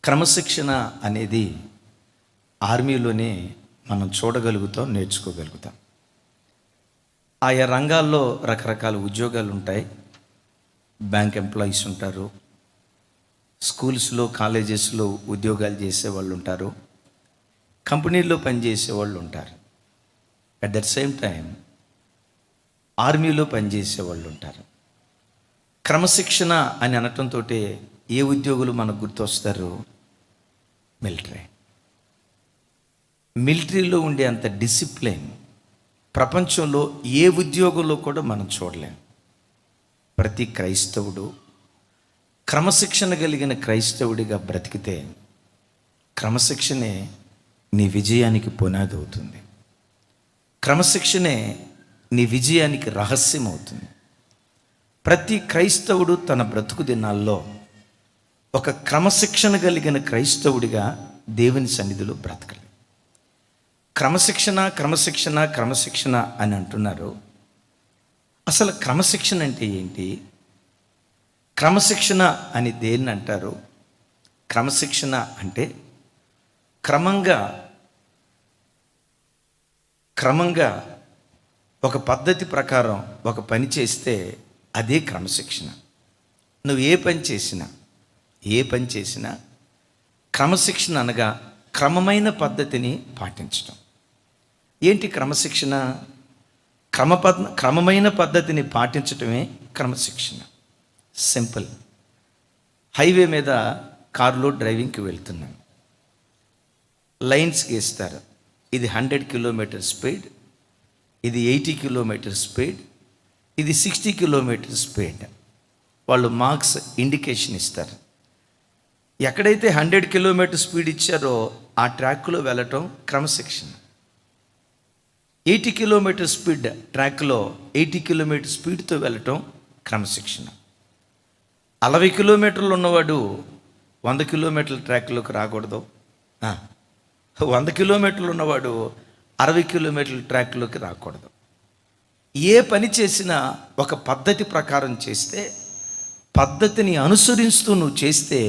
క్రమశిక్షణ అనేది ఆర్మీలోనే మనం చూడగలుగుతాం, నేర్చుకోగలుగుతాం. ఆయా రంగాల్లో రకరకాల ఉద్యోగాలు ఉంటాయి. బ్యాంక్ ఎంప్లాయీస్ ఉంటారు, స్కూల్స్లో కాలేజెస్లో ఉద్యోగాలు చేసేవాళ్ళు ఉంటారు, కంపెనీల్లో పనిచేసే వాళ్ళు ఉంటారు. అట్ దట్ సేమ్ టైం ఆర్మీలో పనిచేసే వాళ్ళు ఉంటారు. క్రమశిక్షణ అని అనటంతో ఏ ఉద్యోగులు మనకు గుర్తొస్తారు? మిలిటరీలో ఉండే అంత డిసిప్లిన్ ప్రపంచంలో ఏ ఉద్యోగంలో కూడా మనం చూడలేం. ప్రతి క్రైస్తవుడు క్రమశిక్షణ కలిగిన క్రైస్తవుడిగా బ్రతికితే క్రమశిక్షణే నీ విజయానికి పునాది అవుతుంది. క్రమశిక్షణే నీ విజయానికి రహస్యం అవుతుంది. ప్రతి క్రైస్తవుడు తన బ్రతుకు దినాల్లో ఒక క్రమశిక్షణ కలిగిన క్రైస్తవుడిగా దేవుని సన్నిధిలో బ్రతకాలి. క్రమశిక్షణ క్రమశిక్షణ క్రమశిక్షణ అని అంటున్నారు. అసలు క్రమశిక్షణ అంటే ఏంటి? క్రమశిక్షణ అని దేన్ని అంటారు? క్రమశిక్షణ అంటే క్రమంగా ఒక పద్ధతి ప్రకారం ఒక పని చేస్తే అదే క్రమశిక్షణ. నువ్వు ఏ పని చేసినా క్రమశిక్షణ అనగా క్రమమైన పద్ధతిని పాటించడం. ఏంటి క్రమశిక్షణ? క్రమమైన పద్ధతిని పాటించటమే క్రమశిక్షణ. సింపుల్. హైవే మీద కారులో డ్రైవింగ్కి వెళ్తున్నాను, లైన్స్ గీస్తారు. ఇది 100 కిలోమీటర్ స్పీడ్, ఇది 80 కిలోమీటర్ స్పీడ్, ఇది 60 కిలోమీటర్ స్పీడ్. వాళ్ళు మార్క్స్ ఇండికేషన్ ఇస్తారు. ఎక్కడైతే 100 కిలోమీటర్ స్పీడ్ ఇచ్చారో ఆ ట్రాక్లో వెళ్ళటం క్రమశిక్షణ. 80 కిలోమీటర్ స్పీడ్ ట్రాక్లో 80 కిలోమీటర్ స్పీడ్తో వెళ్ళటం క్రమశిక్షణ. 60 కిలోమీటర్లు ఉన్నవాడు 100 కిలోమీటర్ల ట్రాక్లోకి రాకూడదు. 100 కిలోమీటర్లు ఉన్నవాడు 60 కిలోమీటర్ల ట్రాక్లోకి రాకూడదు. ఏ పని చేసినా ఒక పద్ధతి ప్రకారం చేస్తే, పద్ధతిని అనుసరిస్తూ నువ్వు చేస్తే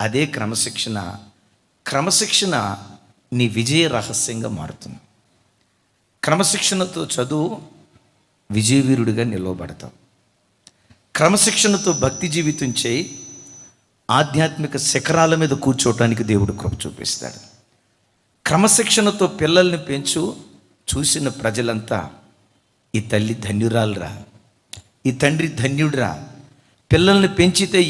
అదే క్రమశిక్షణ. క్రమశిక్షణ నీ విజయ రహస్యంగా మారుతుంది. క్రమశిక్షణతో చదువు, విజయవీరుడిగా నిలవబడతావు. క్రమశిక్షణతో భక్తి జీవితం చేయి, ఆధ్యాత్మిక శిఖరాల మీద కూర్చోవటానికి దేవుడు కృప చూపిస్తాడు. క్రమశిక్షణతో పిల్లల్ని పెంచు, చూసిన ప్రజలంతా ఈ తల్లి ధన్యురాలురా, ఈ తండ్రి ధన్యుడురా, పిల్లల్ని పెంచితే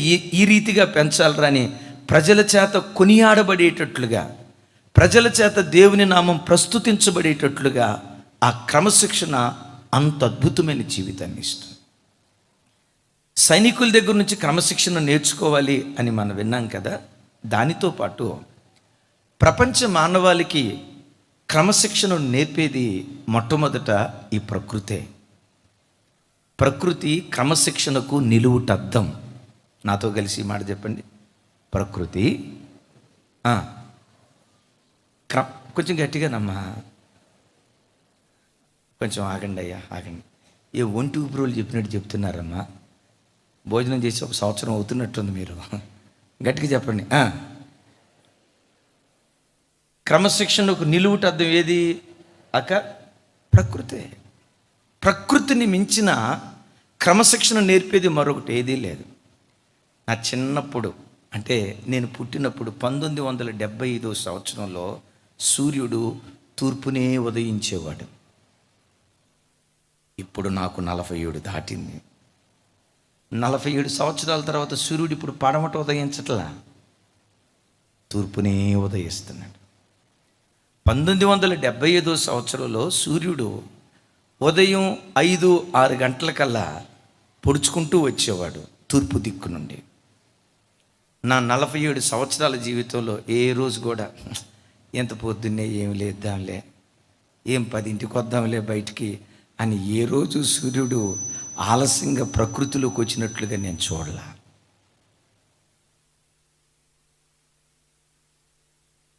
ఈ రీతిగా పెంచాలరా అని ప్రజల చేత కొనియాడబడేటట్లుగా, ప్రజల చేత దేవుని నామం ప్రస్తుతించబడేటట్లుగా ఆ క్రమశిక్షణ అంత అద్భుతమైన జీవితాన్ని ఇస్తుంది. సైనికుల దగ్గర నుంచి క్రమశిక్షణ నేర్చుకోవాలి అని మనం విన్నాం కదా. దానితో పాటు ప్రపంచ మానవాళికి క్రమశిక్షణను నేర్పేది మొట్టమొదట ఈ ప్రకృతే. ప్రకృతి క్రమశిక్షణకు నిలువుటద్దం. నాతో కలిసి ఈ మాట చెప్పండి. ప్రకృతి కొంచెం గట్టిగానమ్మా, కొంచెం ఆగండి అయ్యా, ఆగండి. ఏ ఒంటి ఊపిరోళ్ళు చెప్పినట్టు చెప్తున్నారమ్మా. భోజనం చేసి 1 సంవత్సరం అవుతున్నట్టుంది. మీరు గట్టిగా చెప్పండి. క్రమశిక్షణకు నిలువుటద్దం ఏది అక్క? ప్రకృతే. ప్రకృతిని మించిన క్రమశిక్షణ నేర్పేది మరొకటి ఏదీ లేదు. నా చిన్నప్పుడు, అంటే నేను పుట్టినప్పుడు 1975 సంవత్సరంలో సూర్యుడు తూర్పునే ఉదయించేవాడు. ఇప్పుడు నాకు 47 దాటింది. 47 సంవత్సరాల తర్వాత సూర్యుడు ఇప్పుడు పడమట ఉదయించట్లా, తూర్పునే ఉదయిస్తున్నాడు. 1975 సంవత్సరంలో సూర్యుడు ఉదయం 5-6 గంటలకల్లా పొడుచుకుంటూ వచ్చేవాడు తూర్పు దిక్కు నుండి. నా 47 సంవత్సరాల జీవితంలో ఏ రోజు కూడా ఎంత పొద్దున్నే ఏం లేద్దాంలే, ఏం 10ంటికి వద్దాంలే బయటికి అని ఏ రోజు సూర్యుడు ఆలస్యంగా ప్రకృతిలోకి వచ్చినట్లుగా నేను చూడలా.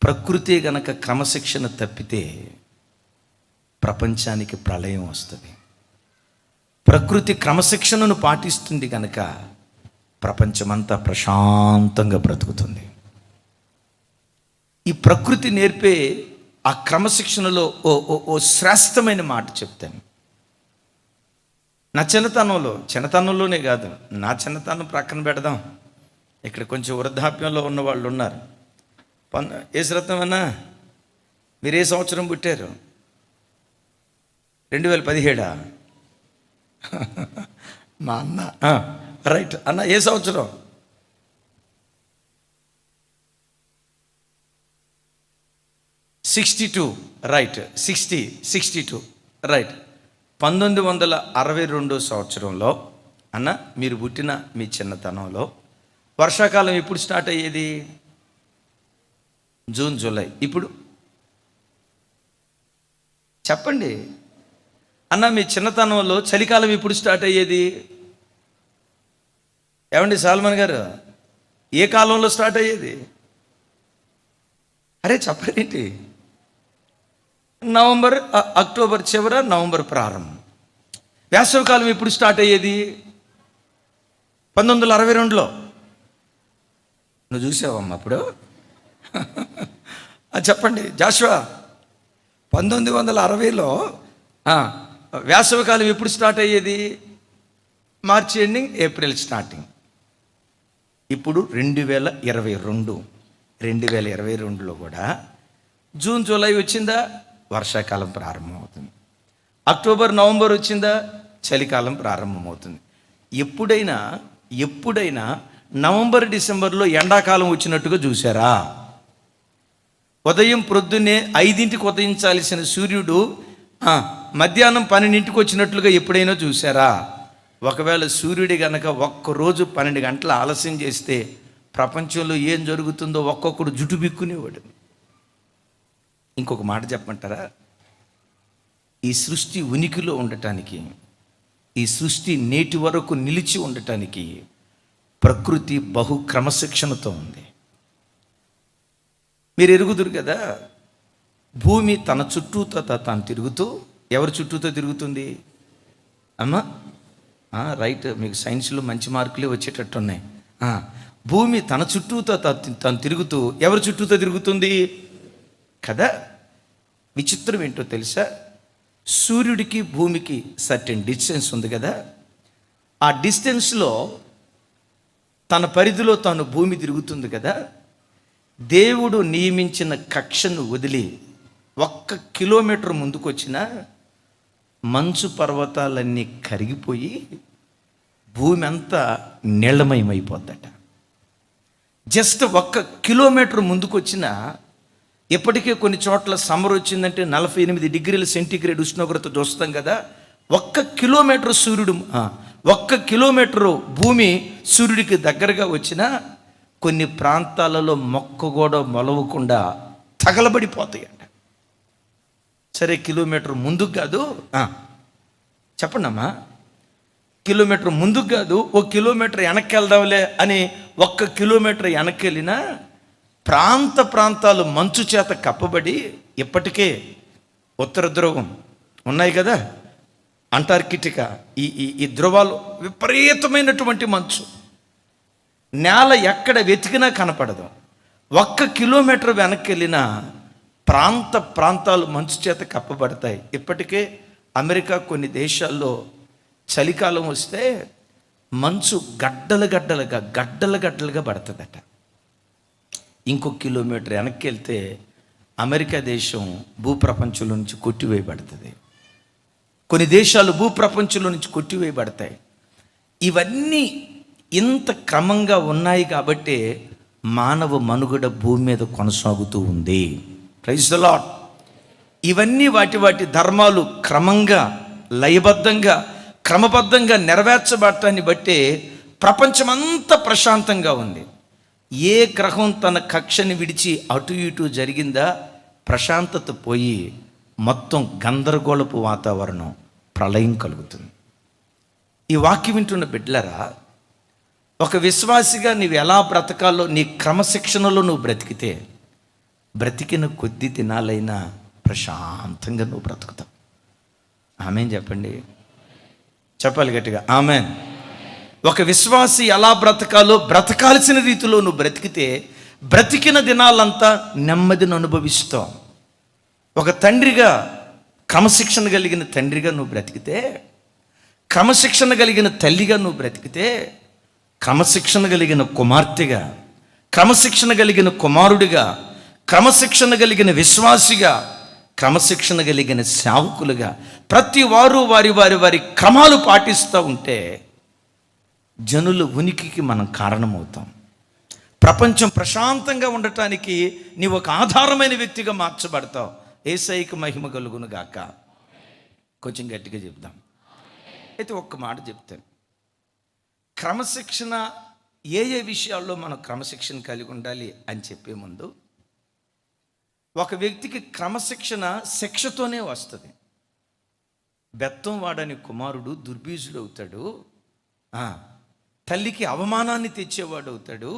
ప్రకృతి గనక క్రమశిక్షణ తప్పితే ప్రపంచానికి ప్రళయం వస్తుంది. ప్రకృతి క్రమశిక్షణను పాటిస్తుంది కనుక ప్రపంచమంతా ప్రశాంతంగా బ్రతుకుతుంది. ఈ ప్రకృతి నేర్పే ఆ క్రమశిక్షణలో ఓ ఓ ఓ శ్రేష్టమైన మాట చెప్తాను. నా చిన్నతనంలోనే కాదు, నా చిన్నతనం ప్రక్కన పెడదాం. ఇక్కడ కొంచెం వృద్ధాప్యంలో ఉన్న వాళ్ళు ఉన్నారు. ఏసురత్నం అన్నా, మీరు ఏ సంవత్సరం పుట్టారు? 2017? మా అన్న రైట్. అన్న ఏ సంవత్సరం? 62 రైట్. 62 రైట్. 1962 సంవత్సరంలో అన్న మీరు పుట్టిన మీ చిన్నతనంలో వర్షాకాలం ఎప్పుడు స్టార్ట్ అయ్యేది? June, July. ఇప్పుడు చెప్పండి అన్న, మీ చిన్నతనంలో చలికాలం ఎప్పుడు స్టార్ట్ అయ్యేది? ఏమండి సాల్మన్ గారు, ఏ కాలంలో స్టార్ట్ అయ్యేది? అరే చెప్పండి. నవంబర్, అక్టోబర్ చివర, నవంబర్ ప్రారంభం. వేసవికాలం ఎప్పుడు స్టార్ట్ అయ్యేది? 1962లో. నువ్వు చూసావమ్మా అప్పుడు? చెప్పండి జాషువా, 1960లో వేసవికాలం ఎప్పుడు స్టార్ట్ అయ్యేది? మార్చి ఎండింగ్, ఏప్రిల్ స్టార్టింగ్. ఇప్పుడు 2022లో కూడా జూన్, జూలై వచ్చిందా వర్షాకాలం ప్రారంభమవుతుంది. అక్టోబర్, నవంబర్ వచ్చిందా చలికాలం ప్రారంభమవుతుంది. ఎప్పుడైనా నవంబర్, డిసెంబర్లో ఎండాకాలం వచ్చినట్టుగా చూసారా? ఉదయం ప్రొద్దున్నే 5ంటికి ఉదయించాల్సిన సూర్యుడు మధ్యాహ్నం 12ంటికి వచ్చినట్లుగా ఎప్పుడైనా చూసారా? ఒకవేళ సూర్యుడి గనక ఒక్కరోజు 12 గంటల ఆలస్యం చేస్తే ప్రపంచంలో ఏం జరుగుతుందో ఒక్కొక్కడు జుట్టు బిక్కునేవాడు. ఇంకొక మాట చెప్పమంటారా? ఈ సృష్టి ఉనికిలో ఉండటానికి, ఈ సృష్టి నేటి వరకు నిలిచి ఉండటానికి ప్రకృతి బహు క్రమశిక్షణతో ఉంది. మీరు ఎరుగుదురు కదా, భూమి తన చుట్టూతో తాను తిరుగుతూ, ఎవరి చుట్టూతో తిరుగుతుంది అమ్మా? రైట్, మీకు సైన్స్లో మంచి మార్కులే వచ్చేటట్టున్నాయి. భూమి తన చుట్టూతో తను తిరుగుతూ ఎవరి చుట్టూతో తిరుగుతుంది కదా? విచిత్రం ఏంటో తెలుసా? సూర్యుడికి భూమికి సర్టెన్ డిస్టెన్స్ ఉంది కదా. ఆ డిస్టెన్స్లో తన పరిధిలో తాను భూమి తిరుగుతుంది కదా. దేవుడు నియమించిన కక్షను వదిలి 1 కిలోమీటర్ ముందుకు వచ్చినా మంచు పర్వతాలన్నీ కరిగిపోయి భూమి అంతా నీళ్లమయమైపోద్దట. జస్ట్ 1 కిలోమీటర్ ముందుకు వచ్చినా, ఇప్పటికే కొన్ని చోట్ల సమ్మర్ వచ్చిందంటే 48 డిగ్రీల సెంటీగ్రేడ్ ఉష్ణోగ్రత చూస్తాం కదా. 1 కిలోమీటర్ సూర్యుడు 1 కిలోమీటరు భూమి సూర్యుడికి దగ్గరగా వచ్చినా కొన్ని ప్రాంతాలలో మొక్క కూడా మొలవకుండా తగలబడిపోతాయంట. సరే, కిలోమీటర్ ముందుకు కాదు, చెప్పండి అమ్మా, కిలోమీటర్ ముందుకు కాదు, 1 కిలోమీటర్ వెనక్కి వెళ్దాంలే అని 1 కిలోమీటర్ వెనక్కి వెళ్ళినా ప్రాంతాలు మంచు చేత కప్పబడి, ఇప్పటికే ఉత్తర ధ్రువం ఉన్నాయి కదా, అంటార్కిటికా, ఈ ధ్రువాలు విపరీతమైనటువంటి మంచు, నేల ఎక్కడ వెతికినా కనపడదు. 1 కిలోమీటర్ వెనక్కి వెళ్ళినా ప్రాంతాలు మంచు చేత కప్పబడతాయి. ఇప్పటికే అమెరికా కొన్ని దేశాల్లో చలికాలం వస్తే మంచు గడ్డలుగా పడుతుందట. ఇంకొక కిలోమీటర్ వెనక్కి వెళ్తే అమెరికా దేశం భూప్రపంచంలో నుంచి కొట్టివేయబడుతుంది. కొన్ని దేశాలు భూప్రపంచంలో నుంచి కొట్టివేయబడతాయి. ఇవన్నీ ఇంత క్రమంగా ఉన్నాయి కాబట్టి మానవ మనుగడ భూమి మీద కొనసాగుతూ ఉంది. Praise the Lord. ఇవన్నీ వాటి ధర్మాలు క్రమంగా, లయబద్ధంగా, క్రమబద్ధంగా నెరవేర్చబడటాన్ని బట్టి ప్రపంచమంతా ప్రశాంతంగా ఉంది. ఏ గ్రహం తన కక్షని విడిచి అటు ఇటు జరిగిందా ప్రశాంతత పోయి మొత్తం గందరగోళపు వాతావరణం, ప్రళయం కలుగుతుంది. ఈ వాక్యం వింటున్న బిడ్డలారా, ఒక విశ్వాసిగా నీవు ఎలా బ్రతకాలో నీ క్రమశిక్షణలో నువ్వు బ్రతికితే బ్రతికిన కొద్ది దినాలైనా ప్రశాంతంగా నువ్వు బ్రతుకుతావు. ఆమెన్ చెప్పండి, చెప్పాలి గట్టిగా ఆమెన్. ఒక విశ్వాసి ఎలా బ్రతకాలో బ్రతకాల్సిన రీతిలో నువ్వు బ్రతికితే బ్రతికిన దినాలంతా నెమ్మదిని అనుభవిస్తావు. ఒక తండ్రిగా, క్రమశిక్షణ కలిగిన తండ్రిగా నువ్వు బ్రతికితే, క్రమశిక్షణ కలిగిన తల్లిగా నువ్వు బ్రతికితే, క్రమశిక్షణ కలిగిన కుమార్తెగా, క్రమశిక్షణ కలిగిన కుమారుడిగా, క్రమశిక్షణ కలిగిన విశ్వాసిగా, క్రమశిక్షణ కలిగిన సేవకులుగా ప్రతి వారు వారి వారి వారి క్రమాలు పాటిస్తూ ఉంటే జనుల ఉనికికి మనం కారణమవుతాం. ప్రపంచం ప్రశాంతంగా ఉండటానికి నీవు ఒక ఆధారమైన వ్యక్తిగా మార్చబడతావు. యేసయ్యకు మహిమ కలుగును గాక. కొంచెం గట్టిగా చెప్దాం. అయితే ఒక్క మాట చెప్తాను. క్రమశిక్షణ ఏ ఏ విషయాల్లో మనం క్రమశిక్షణ కలిగి ఉండాలి అని చెప్పే ముందు, ఒక వ్యక్తికి క్రమశిక్షణ శిక్షతోనే వస్తుంది. బెత్తం వాడని కుమారుడు దుర్బీజుడు అవుతాడు, తల్లికి అవమానాన్ని తెచ్చేవాడు అవుతాడు.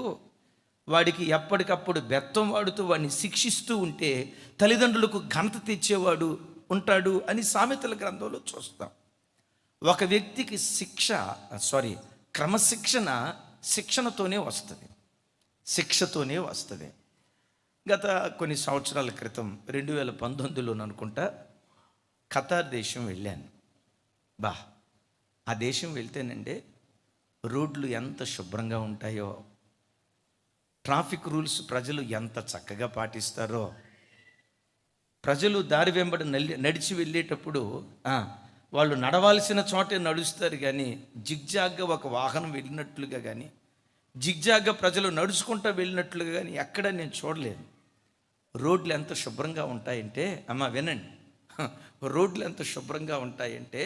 వాడికి ఎప్పటికప్పుడు బెత్తం వాడుతూ వాడిని శిక్షిస్తూ ఉంటే తల్లిదండ్రులకు ఘనత తెచ్చేవాడు ఉంటాడు అని సామెతల గ్రంథంలో చూస్తాం. ఒక వ్యక్తికి క్రమశిక్షణ శిక్షణతోనే వస్తుంది, శిక్షతోనే వస్తుంది. గత కొన్ని సంవత్సరాల క్రితం 2019లో అనుకుంటా ఖతార్ దేశం వెళ్ళాను. ఆ దేశం వెళ్తేనండి రోడ్లు ఎంత శుభ్రంగా ఉంటాయో, ట్రాఫిక్ రూల్స్ ప్రజలు ఎంత చక్కగా పాటిస్తారో, ప్రజలు దారి వెంబడి నడిచి వెళ్ళేటప్పుడు వాళ్ళు నడవాల్సిన చోటే నడుస్తారు, కానీ జిగ్జాగ్గా ఒక వాహనం వెళ్ళినట్లుగా కానీ, జిగ్జాగ్గా ప్రజలు నడుచుకుంటూ వెళ్ళినట్లుగా కానీ ఎక్కడ నేను చూడలేదు. రోడ్లు ఎంత శుభ్రంగా ఉంటాయంటే, వినండి, రోడ్లు ఎంత శుభ్రంగా ఉంటాయంటే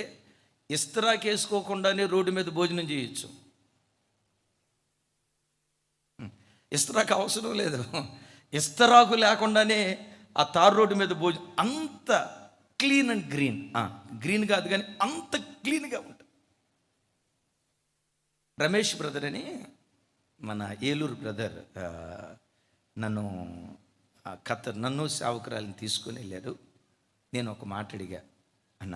ఇస్తరాకు వేసుకోకుండానే రోడ్డు మీద భోజనం చేయొచ్చు. ఇస్తరాకు అవసరం లేదు, ఇస్తరాకు లేకుండానే ఆ తార్ రోడ్డు మీద భోజనం, అంత క్లీన్ అండ్ గ్రీన్. గ్రీన్ కాదు కానీ అంత క్లీన్గా ఉంటుంది. రమేష్ బ్రదర్ అని మన ఏలూరు బ్రదర్ నన్ను సేవకురాలిని తీసుకొని వెళ్ళారు. నేను ఒక మాట అడిగా, అన్న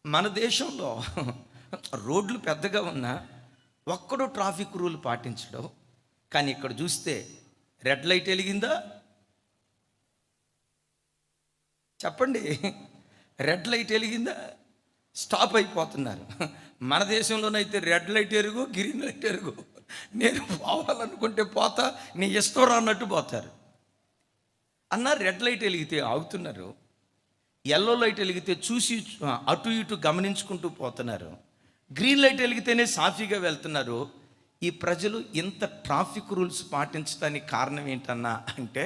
మన దేశంలో రోడ్లు పెద్దగా ఉన్నా ఒక్కడో ట్రాఫిక్ రూల్ పాటించడం, కానీ ఇక్కడ చూస్తే రెడ్ లైట్ వెలిగిందా చెప్పండి, రెడ్ లైట్ వెలిగిందా స్టాప్ అయిపోతున్నారు. మన దేశంలోనైతే రెడ్ లైట్ ఎరుగు, గ్రీన్ లైట్ ఎరుగు, నేను పోవాలనుకుంటే పోతా, నీ ఇష్టం అన్నట్టు పోతారు. అన్న రెడ్ లైట్ వెలిగితే ఆగుతున్నారు, ఎల్లో లైట్ వెలిగితే చూసి అటు ఇటు గమనించుకుంటూ పోతున్నారు, గ్రీన్ లైట్ వెలిగితేనే సాఫీగా వెళ్తున్నారు. ఈ ప్రజలు ఇంత ట్రాఫిక్ రూల్స్ పాటించడానికి కారణం ఏంటన్నా అంటే,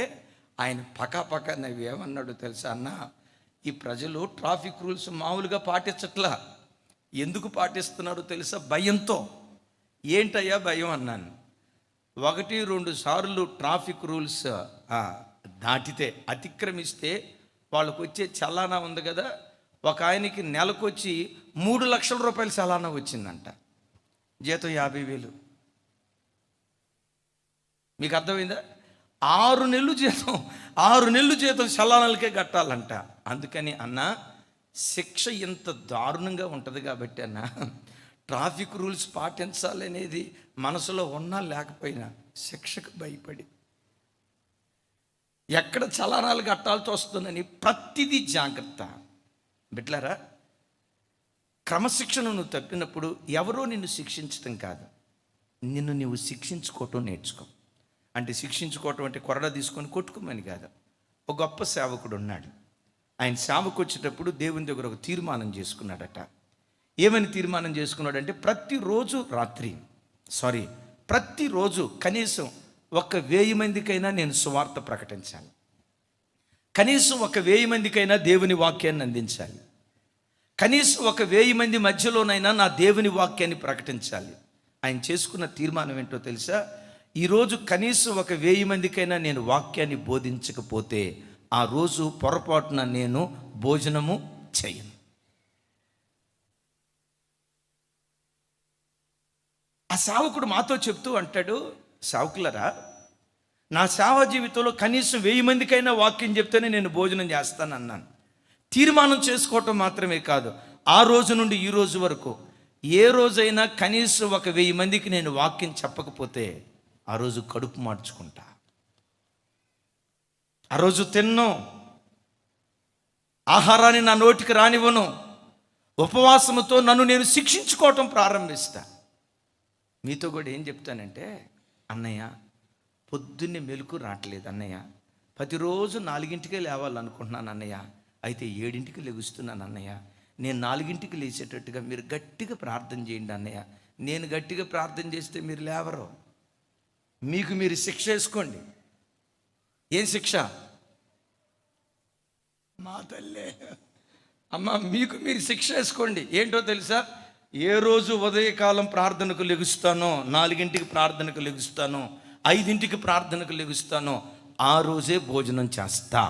ఆయన పకాపక నవ్వేమన్నాడు తెలుసా అన్న, ఈ ప్రజలు ట్రాఫిక్ రూల్స్ మామూలుగా పాటించట్లా, ఎందుకు పాటిస్తున్నారో తెలుసా, భయంతో. ఏంటయ్యా భయం అన్నాను. 1-2 సార్లు ట్రాఫిక్ రూల్స్ దాటితే, అతిక్రమిస్తే వాళ్ళకు వచ్చే చలానా ఉంది కదా, ఒక ఆయనకి నెలకొచ్చి 3 లక్షల రూపాయల చలానా వచ్చిందంట, జీతం 50,000. మీకు అర్థమైందా? 6 నెలలు జీతం చలానాలకే కట్టాలంట. అందుకని అన్న శిక్ష ఇంత దారుణంగా ఉంటుంది కాబట్టి అన్న, ట్రాఫిక్ రూల్స్ పాటించాలనేది మనసులో ఉన్నా లేకపోయినా శిక్షకు భయపడి ఎక్కడ చలానాలు కట్టాల్సి వస్తుందని ప్రతిదీ జాగ్రత్త. బిడ్డలారా, క్రమశిక్షణ నువ్వు తప్పినప్పుడు ఎవరో నిన్ను శిక్షించడం కాదు, నిన్ను నువ్వు శిక్షించుకోవటం నేర్చుకో. అంటే శిక్షించుకోవటం అంటే కొరడా తీసుకొని కొట్టుకోమని కాదు. ఒక గొప్ప సేవకుడు ఉన్నాడు. ఆయన సేవకు వచ్చేటప్పుడు దేవుని దగ్గర ఒక తీర్మానం చేసుకున్నాడట. ఏమని తీర్మానం చేసుకున్నాడంటే, ప్రతిరోజు కనీసం 1,000 మందికైనా నేను సువార్త ప్రకటించాలి, కనీసం 1,000 మందికైనా దేవుని వాక్యాన్ని అందించాలి, కనీసం 1,000 మంది మధ్యలోనైనా నా దేవుని వాక్యాన్ని ప్రకటించాలి. ఆయన చేసుకున్న తీర్మానం ఏంటో తెలుసా? ఈరోజు కనీసం 1,000 మందికైనా నేను వాక్యాన్ని బోధించకపోతే ఆ రోజు పొరపాటున నేను భోజనము చేయను. ఆ సేవకుడు మాతో చెప్తూ అంటాడు, సేవకులరా, నా సేవా జీవితంలో కనీసం 1000 మందికైనా వాక్యం చెప్తేనే నేను భోజనం చేస్తానన్నాను. తీర్మానం చేసుకోవటం మాత్రమే కాదు, ఆ రోజు నుండి ఈ రోజు వరకు ఏ రోజైనా కనీసం 1,000 మందికి నేను వాక్యం చెప్పకపోతే ఆ రోజు కడుపు మార్చుకుంటా. ఆ రోజు తిన్ను, ఆహారాన్ని నా నోటికి రానివ్వను, ఉపవాసముతో నన్ను నేను శిక్షించుకోవటం ప్రారంభిస్తా. మీతో కూడా ఏం చెప్తానంటే, అన్నయ్య పొద్దున్నే మెలకు రావట్లేదు అన్నయ్య, ప్రతిరోజు 4ంటికే లేవాలనుకుంటున్నాను అన్నయ్య, అయితే 7ంటికి లెగుస్తున్నాను అన్నయ్య, నేను 4ంటికి లేచేటట్టుగా మీరు గట్టిగా ప్రార్థన చేయండి అన్నయ్య. నేను గట్టిగా ప్రార్థన చేస్తే మీరు లేవరు. మీకు మీరు శిక్ష వేసుకోండి. ఏం శిక్ష? మా తల్లే అమ్మ, మీకు మీరు శిక్ష వేసుకోండి. ఏంటో తెలుసా? ఏ రోజు ఉదయకాలం ప్రార్థనకు లెగుస్తానో, 4ంటికి ప్రార్థనకు లెగుస్తానో, 5ంటికి ప్రార్థనకు లెగుస్తానో, ఆ రోజే భోజనం చేస్తా.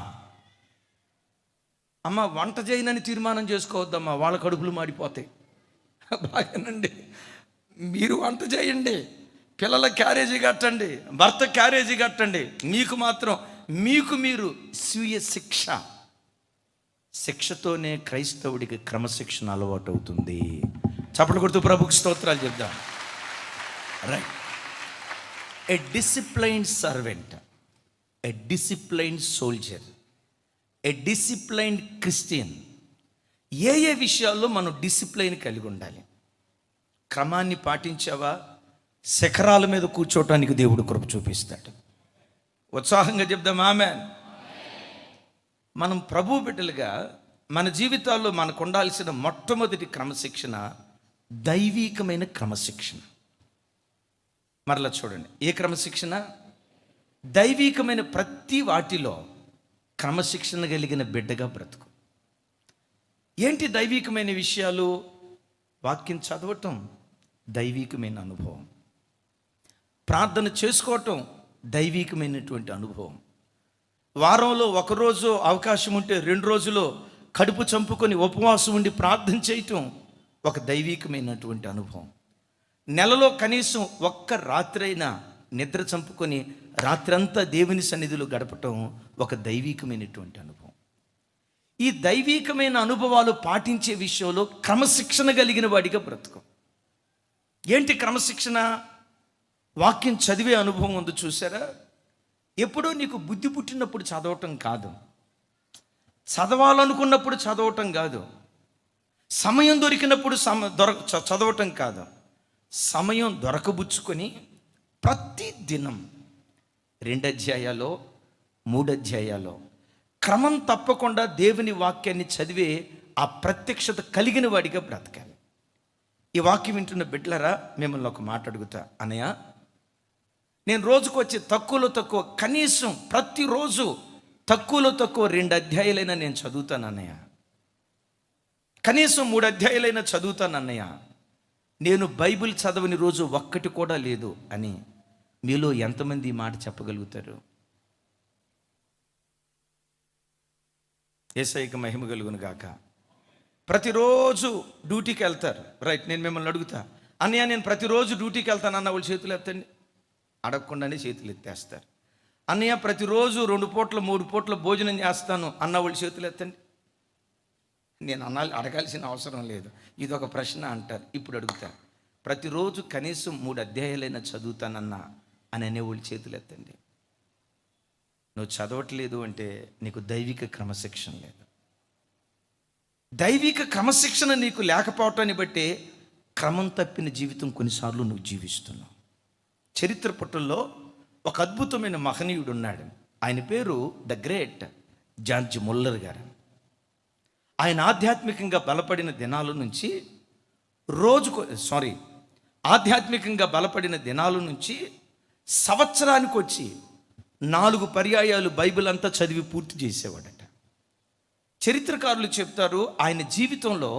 అమ్మ, వంట చేయనని తీర్మానం చేసుకోవద్దమ్మా, వాళ్ళ కడుపులు మాడిపోతాయి. బాగానండి, మీరు వంట చేయండి, పిల్లల క్యారేజీ కట్టండి, భర్త క్యారేజీ కట్టండి. మీకు మాత్రం మీకు మీరు స్వీయ శిక్ష. శిక్షతోనే క్రైస్తవుడికి క్రమశిక్షణ అలవాటు అవుతుంది. చప్పట్లు కొడుతూ ప్రభుకి స్తోత్రాలు చెప్దాం. రైట్. ఏ డిసిప్లైన్డ్ సర్వెంట్, ఏ డిసిప్లైన్డ్ సోల్జర్, ఏ డిసిప్లైన్డ్ క్రిస్టియన్. ఏ ఏ విషయాల్లో మనం డిసిప్లైన్ కలిగి ఉండాలి? క్రమాన్ని పాటించావా, శిఖరాల మీద కూర్చోవటానికి దేవుడు కృప చూపిస్తాడు. ఉత్సాహంగా చెప్దాం ఆమేన్. మనం ప్రభు బిడ్డలుగా మన జీవితాల్లో మనకు ఉండాల్సిన మొట్టమొదటి క్రమశిక్షణ దైవీకమైన క్రమశిక్షణ. మరలా చూడండి, ఏ క్రమశిక్షణ? దైవీకమైన ప్రతి వాటిలో క్రమశిక్షణ కలిగిన బిడ్డగా బ్రతుకు. ఏంటి దైవీకమైన విషయాలు? వాక్యం చదవటం దైవీకమైన అనుభవం, ప్రార్థన చేసుకోవటం దైవీకమైనటువంటి అనుభవం, వారంలో ఒకరోజు అవకాశం ఉంటే 2 రోజులు కడుపు చంపుకొని ఉపవాసం ఉండి ప్రార్థన చేయటం ఒక దైవీకమైనటువంటి అనుభవం, నెలలో కనీసం ఒక్క రాత్రైనా నిద్ర చంపుకొని రాత్రంతా దేవుని సన్నిధిలో గడపటం ఒక దైవీకమైనటువంటి అనుభవం. ఈ దైవీకమైన అనుభవాలు పాటించే విషయంలో క్రమశిక్షణ కలిగిన వాడిగా బ్రతుకు. ఏంటి క్రమశిక్షణ? వాక్యం చదివే అనుభవం ఉంది చూసారా? ఎప్పుడో నీకు బుద్ధి పుట్టినప్పుడు చదవటం కాదు, చదవాలనుకున్నప్పుడు చదవటం కాదు, సమయం దొరికినప్పుడు చదవటం కాదు, సమయం దొరకబుచ్చుకొని ప్రతి దినం 2 అధ్యాయాలు 3 అధ్యాయాలు క్రమం తప్పకుండా దేవుని వాక్యాన్ని చదివే ఆ ప్రత్యక్షత కలిగిన వాడిగా బ్రతకాలి. ఈ వాక్యం వింటున్న బిడ్డలారా, మిమ్మల్ని ఒక మాట అడుగుతా. అన్నయ్య, నేను రోజుకు వచ్చి తక్కువ కనీసం ప్రతిరోజు తక్కువ 2 అధ్యాయాలైనా నేను చదువుతాను అన్నయ్య, కనీసం 3 అధ్యాయాలైనా చదువుతాను అన్నయ్య, నేను బైబిల్ చదవని రోజు ఒక్కటి కూడా లేదు అని మీలో ఎంతమంది ఈ మాట చెప్పగలుగుతారు? యేసయ్యకి మహిమ కలుగును గాక. ప్రతిరోజు డ్యూటీకి వెళ్తారు, రైట్? నేను మిమ్మల్ని అడుగుతా, అన్నయ్య నేను ప్రతిరోజు డ్యూటీకి వెళ్తాను అన్న వాళ్ళు చేతులు ఎత్తండి. అడగకుండానే చేతులు ఎత్తేస్తారు. అన్నయ్య ప్రతిరోజు 2 పూట్ల 3 పూట్ల భోజనం చేస్తాను అన్న వాళ్ళు చేతులు ఎత్తండి. నేను అడగాల్సిన అవసరం లేదు, ఇది ఒక ప్రశ్న అంటారు. ఇప్పుడు అడుగుతా, ప్రతిరోజు కనీసం 3 అధ్యాయాలైనా చదువుతానన్నా అని అనేవాళ్ళు చేతులు ఎత్తండి. నువ్వు చదవట్లేదు అంటే నీకు దైవిక క్రమశిక్షణ లేదు. దైవిక క్రమశిక్షణ నీకు లేకపోవటాన్ని బట్టే క్రమం తప్పిన జీవితం కొన్నిసార్లు నువ్వు జీవిస్తున్నావు. చరిత్ర పుటల్లో ఒక అద్భుతమైన మహనీయుడు ఉన్నాడు. ఆయన పేరు ద గ్రేట్ జార్జ్ ముల్లర్ గారు. ఆయన ఆధ్యాత్మికంగా బలపడిన దినాల నుంచి ఆధ్యాత్మికంగా బలపడిన దినాల నుంచి సంవత్సరానికి వచ్చి 4 పర్యాయాలు బైబిల్ అంతా చదివి పూర్తి చేసేవాడట. చరిత్రకారులు చెప్తారు, ఆయన జీవితంలో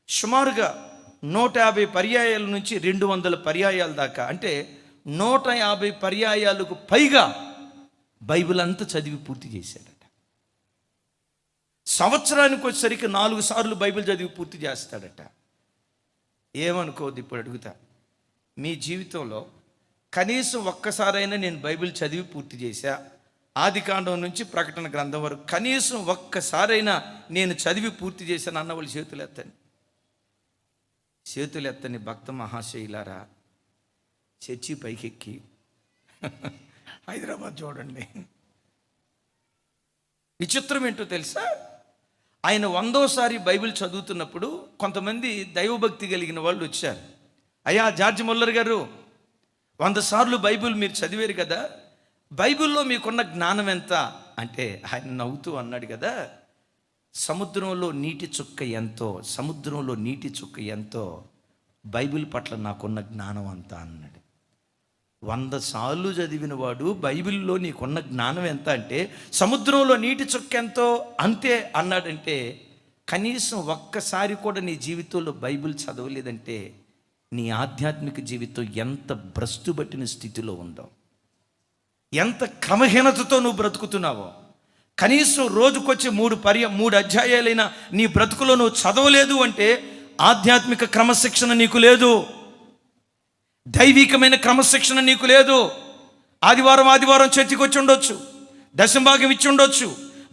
సుమారుగా 150 పర్యాయాల నుంచి 200 పర్యాయాల దాకా, అంటే 150 పర్యాయాలకు పైగా బైబిల్ అంతా చదివి పూర్తి చేశాడట. సంవత్సరానికి వచ్చేసరికి 4 సార్లు బైబిల్ చదివి పూర్తి చేస్తాడట. ఏమనుకోవద్దు, ఇప్పుడు అడుగుతా, మీ జీవితంలో కనీసం ఒక్కసారైనా నేను బైబిల్ చదివి పూర్తి చేశా, ఆదికాండం నుంచి ప్రకటన గ్రంథం వరకు కనీసం ఒక్కసారైనా నేను చదివి పూర్తి చేశాను అన్న వాళ్ళు చేతులు ఎత్తండి. చేతులు ఎత్తని భక్త మహాశైలారా, చర్చి పైకెక్కి హైదరాబాద్ చూడండి, విచిత్రం ఏంటో తెలుసా, ఆయన 100వ బైబిల్ చదువుతున్నప్పుడు కొంతమంది దైవభక్తి కలిగిన వాళ్ళు వచ్చారు. అయ్యా జార్జ్ ముల్లర్ గారు, 100 సార్లు బైబిల్ మీరు చదివారు కదా, బైబిల్లో మీకున్న జ్ఞానం ఎంత అంటే ఆయన నవ్వుతూ అన్నాడు కదా, సముద్రంలో నీటి చుక్క ఎంతో బైబిల్ పట్ల నాకున్న జ్ఞానం అంతా అన్నాడు. 100 సార్లు చదివిన వాడు బైబిల్లో నీకున్న జ్ఞానం ఎంత అంటే సముద్రంలో నీటి చుక్క ఎంతో అంతే అన్నాడంటే, కనీసం ఒక్కసారి కూడా నీ జీవితంలో బైబిల్ చదవలేదంటే నీ ఆధ్యాత్మిక జీవితం ఎంత భ్రష్టుబట్టిన స్థితిలో ఉందో, ఎంత క్రమహీనతతో నువ్వు బ్రతుకుతున్నావో. కనీసం రోజుకొచ్చి 3 అధ్యాయాలైనా నీ బ్రతుకులో నువ్వు చదవలేదు అంటే ఆధ్యాత్మిక క్రమశిక్షణ నీకు లేదు, దైవికమైన క్రమశిక్షణ నీకు లేదు. ఆదివారం చర్చికి వచ్చి ఉండొచ్చు, దశంభాగం ఇచ్చి ఉండొచ్చు,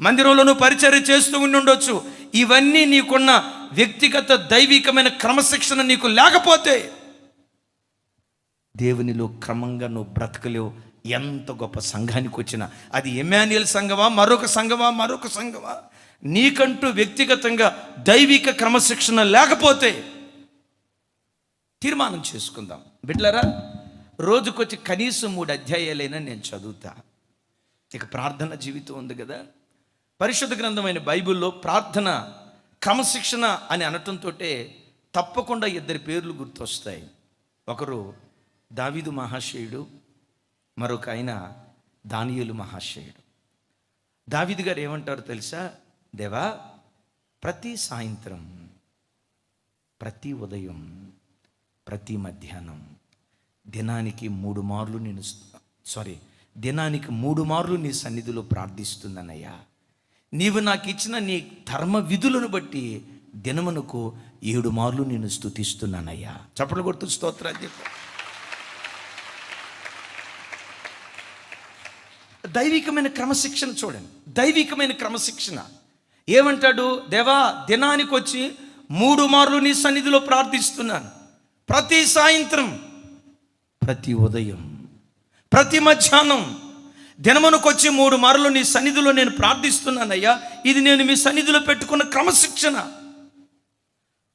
మందిరంలో నువ్వు పరిచర్య చేస్తూ ఉండి ఉండొచ్చు. ఇవన్నీ నీకున్న వ్యక్తిగత దైవికమైన క్రమశిక్షణ నీకు లేకపోతే దేవునిలో క్రమంగా నువ్వు బ్రతకలేవు. ఎంత గొప్ప సంఘానికి వచ్చినా, అది ఎమాన్యుయల్ సంఘమా, మరొక సంఘమా, నీకంటూ వ్యక్తిగతంగా దైవిక క్రమశిక్షణ లేకపోతే తీర్మానం చేసుకుందాం. బిడ్డలారా, రోజుకొచ్చి కనీసం 3 అధ్యాయాలైనా నేను చదువుతా. ఇక ప్రార్థన జీవితం ఉంది కదా, పరిశుద్ధ గ్రంథమైన బైబిల్లో ప్రార్థన క్రమశిక్షణ అని అనటంతో తప్పకుండా 2 పేర్లు గుర్తొస్తాయి. ఒకరు దావీదు మహాశయుడు, మరొక ఆయన దానియేలు మహాశయుడు. దావీదు గారు ఏమంటారు తెలుసా, దేవా ప్రతి సాయంత్రం, ప్రతి ఉదయం, ప్రతి మధ్యాహ్నం దినానికి 3 మార్లు నీ సన్నిధిలో ప్రార్థిస్తున్నానయ్యా. నీవు నాకు ఇచ్చిన నీ ధర్మ విధులను బట్టి దినమునకు 7 మార్లు నేను స్తుతిస్తున్నానయ్యా. చప్పట్లు కొడుతూ స్తోత్రాలు చెప్పు. దైవికమైన క్రమశిక్షణ చూడండి, దైవికమైన క్రమశిక్షణ ఏమంటాడు, దేవా దినానికి వచ్చి 3 మార్లు నీ సన్నిధిలో ప్రార్థిస్తున్నాను. ప్రతి సాయంత్రం, ప్రతి ఉదయం, ప్రతి మధ్యాహ్నం, దినమునకు వచ్చి 3 మార్లు నీ సన్నిధిలో నేను ప్రార్థిస్తున్నానయ్యా. ఇది నేను మీ సన్నిధిలో పెట్టుకున్న క్రమశిక్షణ.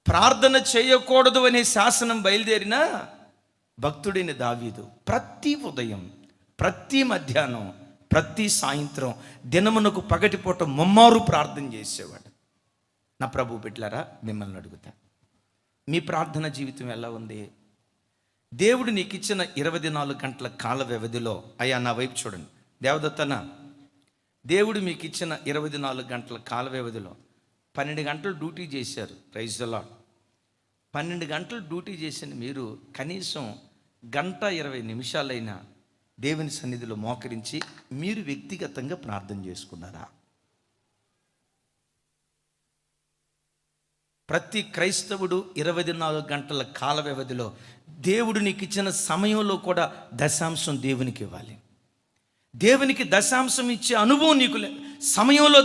ప్రార్థన చేయకూడదు అనే శాసనం బయలుదేరిన భక్తుడైన దావీదు ప్రతి ఉదయం, ప్రతి మధ్యాహ్నం, ప్రతి సాయంత్రం, దినమునకు పగటిపూట 3 మార్లు ప్రార్థన చేసేవాడు. నా ప్రభు బిడ్డలారా, మిమ్మల్ని అడుగుతా, మీ ప్రార్థన జీవితం ఎలా ఉంది? దేవుడు నీకు ఇచ్చిన 24 గంటల కాల వ్యవధిలో, అయ్యా నా వైపు చూడండి దేవదత్తన, దేవుడు మీకు ఇచ్చిన 24 గంటల కాల వ్యవధిలో 12 గంటలు డ్యూటీ చేశారు. Praise the lord. 12 గంటలు డ్యూటీ చేసిన మీరు కనీసం 1:20 నిమిషాలైనా దేవుని సన్నిధిలో మోకరించి మీరు వ్యక్తిగతంగా ప్రార్థన చేసుకున్నారా? ప్రతి క్రైస్తవుడు 24 గంటల కాల వ్యవధిలో దేవుడు నీకు ఇచ్చిన సమయంలో కూడా దశాంశం దేవునికి ఇవ్వాలి. దేవునికి దశాంశం ఇచ్చే అనుభవం నీకు సమయంలో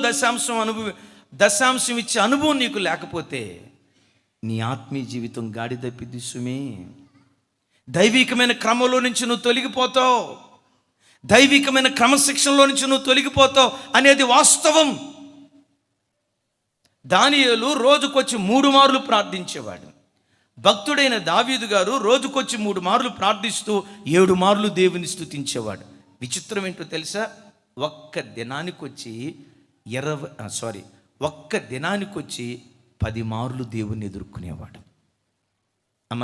దశాంశం ఇచ్చే అనుభవం నీకు లేకపోతే నీ ఆత్మీయ జీవితం గాడి తప్పిద్ది సుమే. దైవికమైన క్రమంలో నుంచి నువ్వు తొలగిపోతావు, దైవికమైన క్రమశిక్షణలో నుంచి నువ్వు తొలగిపోతావు అనేది వాస్తవం. దానియేలు రోజుకొచ్చి 3 మార్లు ప్రార్థించేవాడు. భక్తుడైన దావీదు గారు రోజుకొచ్చి 3 మార్లు ప్రార్థిస్తూ 7 మార్లు దేవుని స్తుతించేవాడు. విచిత్రం ఏంటో తెలుసా, ఒక్క దినానికి వచ్చి 10 మార్లు దేవుని ఎదుర్కొనేవాడు. అమ్మ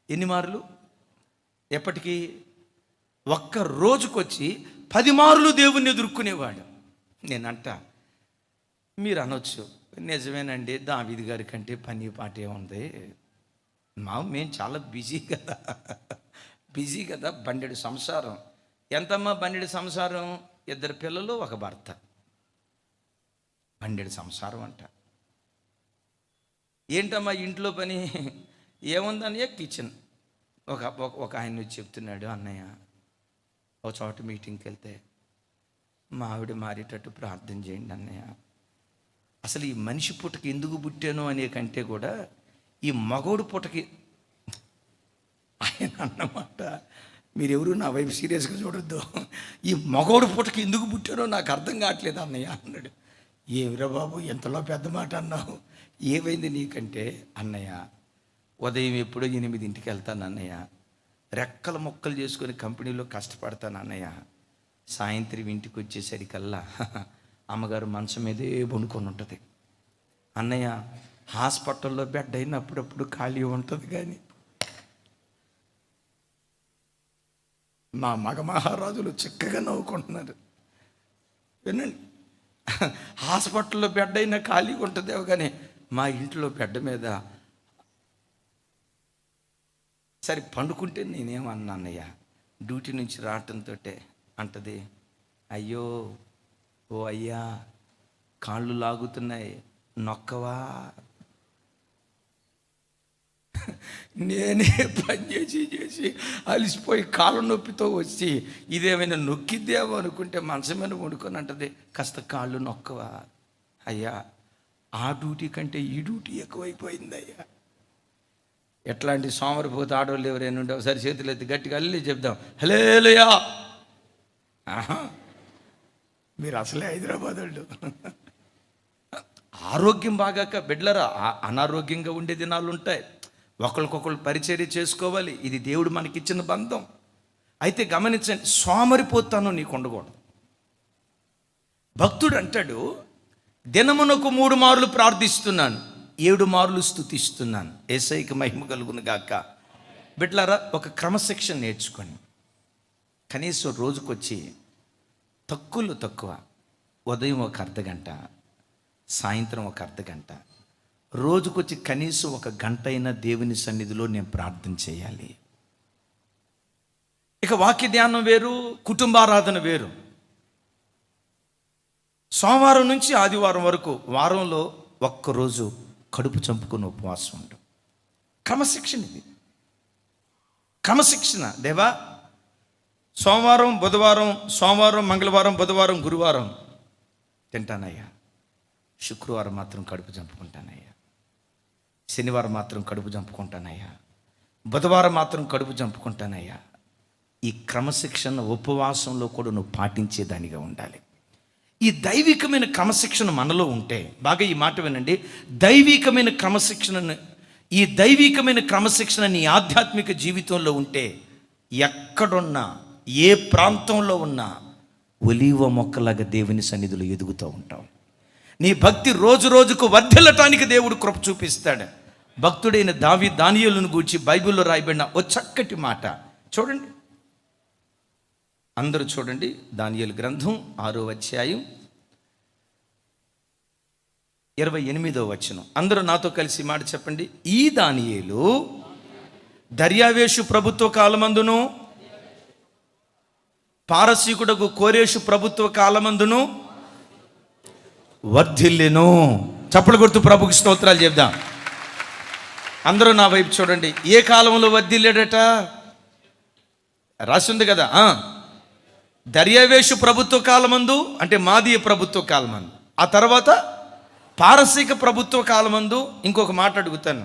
ఎన్ని మార్లు ఎప్పటికీ? ఒక్క రోజుకొచ్చి 10 మార్లు దేవుణ్ణి ఎదుర్కొనేవాడు. నేనంట, మీరు అనొచ్చు, నిజమేనండి దావీదు గారి కంటే పని పాటే ఉంది, మేము చాలా బిజీ కదా. 12 సంసారం. ఎంతమ్మా 12 సంసారం? 2 పిల్లలు, 1 భర్త. 12 సంసారం అంట. ఏంటమ్మా ఇంట్లో పని? ఏముందన్నయ్య, కిచెన్. ఒక ఆయన వచ్చి చెప్తున్నాడు, అన్నయ్య ఒక చోట మీటింగ్కి వెళ్తే మా ఆవిడ మారేటట్టు ప్రార్థన చేయండి అన్నయ్య. అసలు ఈ మనిషి పుట్టకి ఎందుకు పుట్టాను అనే కంటే కూడా ఈ మగోడు పుట్టకి ఆయన అన్నమాట, మీరెవరు నా వైపు సీరియస్గా చూడొద్దు. ఈ మగోడు పుట్టకి ఎందుకు పుట్టారో నాకు అర్థం కావట్లేదు అన్నయ్య అన్నాడు. ఏమిరా బాబు ఎంతలో పెద్ద మాట అన్నావు, ఏమైంది నీకంటే, అన్నయ్య ఉదయం ఎప్పుడో 8ంటికి వెళ్తాను అన్నయ్య, రెక్కల మొక్కలు చేసుకొని కంపెనీలో కష్టపడతాను అన్నయ్య, సాయంత్రం ఇంటికి వచ్చేసరికల్లా అమ్మగారు మంచం మీదే వండుకొని ఉంటుంది అన్నయ్య. హాస్పిటల్లో బెడ్ అయిన అప్పుడప్పుడు ఖాళీ ఉంటుంది, కానీ మా మగ మహారాజులు చక్కగా నవ్వుకుంటున్నారు. వినండి, హాస్పిటల్లో బెడ్ అయినా ఖాళీగా ఉంటుందేమో, కానీ మా ఇంట్లో బెడ్ మీద సరే పండుకుంటే నేనేమన్నా అన్నయ్య, డ్యూటీ నుంచి రావటంతో అంటది, అయ్యో ఓ అయ్యా కాళ్ళు లాగుతున్నాయి నొక్కవా. నేనే పని చేసి అలిసిపోయి కాళ్ళ నొప్పితో వచ్చి ఇదేమైనా నొక్కిద్దేమో అనుకుంటే మంచం మీద వండుకొని అంటది, కాస్త కాళ్ళు నొక్కవా. అయ్యా ఆ డ్యూటీ కంటే ఈ డ్యూటీ ఎక్కువైపోయింది అయ్యా. ఎట్లాంటి సోమరిపోతే ఆడవాళ్ళు ఎవరైనా ఉంటే ఒకసారి చేతులు ఎత్తి గట్టిగా అల్లి చెప్దాం, హల్లెలూయా. మీరు అసలే హైదరాబాద్ వాళ్ళు. ఆరోగ్యం బాగాక బిడ్డలరా అనారోగ్యంగా ఉండే దినాలు ఉంటాయి. ఒకరికొకరు పరిచర్య చేసుకోవాలి, ఇది దేవుడు మనకిచ్చిన బంధం. అయితే గమనించండి, సోమరిపోతాను నీకు ఉండకూడదు. భక్తుడు అంటాడు, దినమునకు 3 మార్లు ప్రార్థిస్తున్నాను, 7 మార్లు స్తుతిస్తున్నాను, యేసయ్యకి మహిమ కలుగును గాక. బిడ్డలారా ఒక క్రమశిక్షణ నేర్చుకోండి. కనీసం రోజుకొచ్చి తక్కువ ఉదయం ఒక అర్ధగంట, సాయంత్రం ఒక అర్ధగంట, రోజుకొచ్చి కనీసం 1 గంట అయినా దేవుని సన్నిధిలో నేను ప్రార్థన చేయాలి. ఇక వాక్య ధ్యానం వేరు, కుటుంబారాధన వేరు. సోమవారం నుంచి ఆదివారం వరకు వారంలో ఒక్కరోజు కడుపు చంపుకుని ఉపవాసం ఉండు. క్రమశిక్షణ ఇది, క్రమశిక్షణ. దేవా సోమవారం బుధవారం, సోమవారం మంగళవారం బుధవారం గురువారం తింటానయ్యా, శుక్రవారం మాత్రం కడుపు చంపుకుంటానయ్యా, శనివారం మాత్రం కడుపు చంపుకుంటానయ్యా, బుధవారం మాత్రం కడుపు చంపుకుంటానయ్యా. ఈ క్రమశిక్షణ ఉపవాసంలో కూడా నువ్వు పాటించేదానిగా ఉండాలి. ఈ దైవికమైన క్రమశిక్షణ మనలో ఉంటే, బాగా ఈ మాట వినండి, దైవికమైన క్రమశిక్షణ నీ ఆధ్యాత్మిక జీవితంలో ఉంటే ఎక్కడున్నా ఏ ప్రాంతంలో ఉన్నా ఒలీవ మొక్కలాగా దేవుని సన్నిధిలో ఎదుగుతూ ఉంటావు. నీ భక్తి రోజు రోజుకు వర్ధిల్లటానికి దేవుడు కృప చూపిస్తాడు. భక్తుడైన దానియేలును గూర్చి బైబిల్లో రాయబడిన ఓ చక్కటి మాట చూడండి. అందరూ చూడండి, దానియేలు గ్రంథం 6వ అధ్యాయం 28వ వచనం. అందరూ నాతో కలిసి మాట చెప్పండి. ఈ దానియేలు దర్యావేషు ప్రభుత్వ కాలమందును పారసీకుడకు కోరేషు ప్రభుత్వ కాలమందును వర్ధిల్లెను. చప్పలు కొడుతూ ప్రభుకి స్తోత్రాలు చెప్దాం. అందరూ నా వైపు చూడండి. ఏ కాలంలో వర్ధిల్లాడట రాసి ఉంది కదా. దర్యావేషు ప్రభుత్వ కాలమందు అంటే మాదీయ ప్రభుత్వ కాలమందు, ఆ తర్వాత పారసీక ప్రభుత్వ కాలమందు. ఇంకొక మాట అడుగుతాను,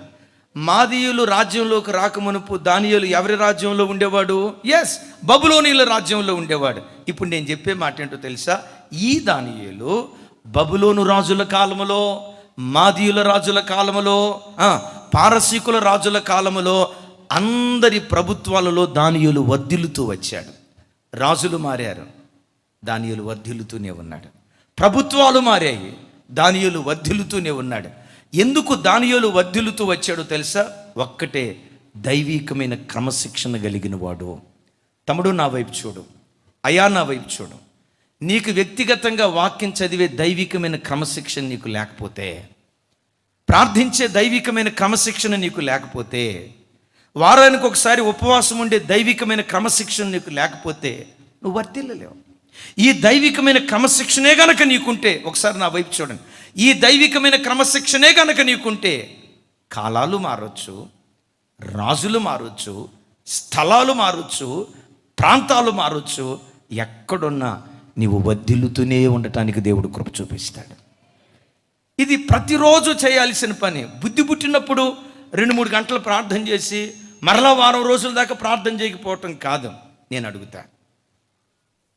మాదీయులు రాజ్యంలోకి రాకమునుపు దానియేలు ఎవరి రాజ్యంలో ఉండేవాడు? ఎస్, బబులోనీయుల రాజ్యంలో ఉండేవాడు. ఇప్పుడు నేను చెప్పే మాట ఏంటో తెలుసా? ఈ దానియేలు బబులోను రాజుల కాలములో, మాదీయుల రాజుల కాలములో, పారసీకుల రాజుల కాలములో అందరి ప్రభుత్వాలలో దానియేలు వర్ధిల్లుతూ వచ్చాడు. రాజులు మారారు, దానియేలు వర్ధిల్లుతూనే ఉన్నాడు. ప్రభుత్వాలు మారాయి, దానియేలు వర్ధిల్లుతూనే ఉన్నాడు. ఎందుకు దానియేలు వర్ధిల్లుతూ వచ్చాడో తెలుసా? ఒక్కటే, దైవికమైన క్రమశిక్షణ కలిగిన వాడు. తమ్ముడు నా వైపు చూడు, అయ్యా నా వైపు చూడు. నీకు వ్యక్తిగతంగా వాక్యం చదివే దైవికమైన క్రమశిక్షణ నీకు లేకపోతే, ప్రార్థించే దైవికమైన క్రమశిక్షణ నీకు లేకపోతే, వారానికి ఒకసారి ఉపవాసం ఉండే దైవికమైన క్రమశిక్షణ నీకు లేకపోతే నువ్వు వర్ధిల్లలేవు. ఈ దైవికమైన క్రమశిక్షణే గనక నీకుంటే, ఒకసారి నా వైపు చూడండి, ఈ దైవికమైన క్రమశిక్షణే గనక నీకుంటే కాలాలు మారొచ్చు, రాజులు మారొచ్చు, స్థలాలు మారొచ్చు, ప్రాంతాలు మారొచ్చు, ఎక్కడున్నా నీవు వర్ధిల్లుతూనే ఉండటానికి దేవుడు కృప చూపిస్తాడు. ఇది ప్రతిరోజు చేయాల్సిన పని. బుద్ధి పుట్టినప్పుడు 2-3 గంటలు ప్రార్థన చేసి మరలా వారం రోజుల దాకా ప్రార్థన చేయకపోవటం కాదు. నేను అడుగుతా.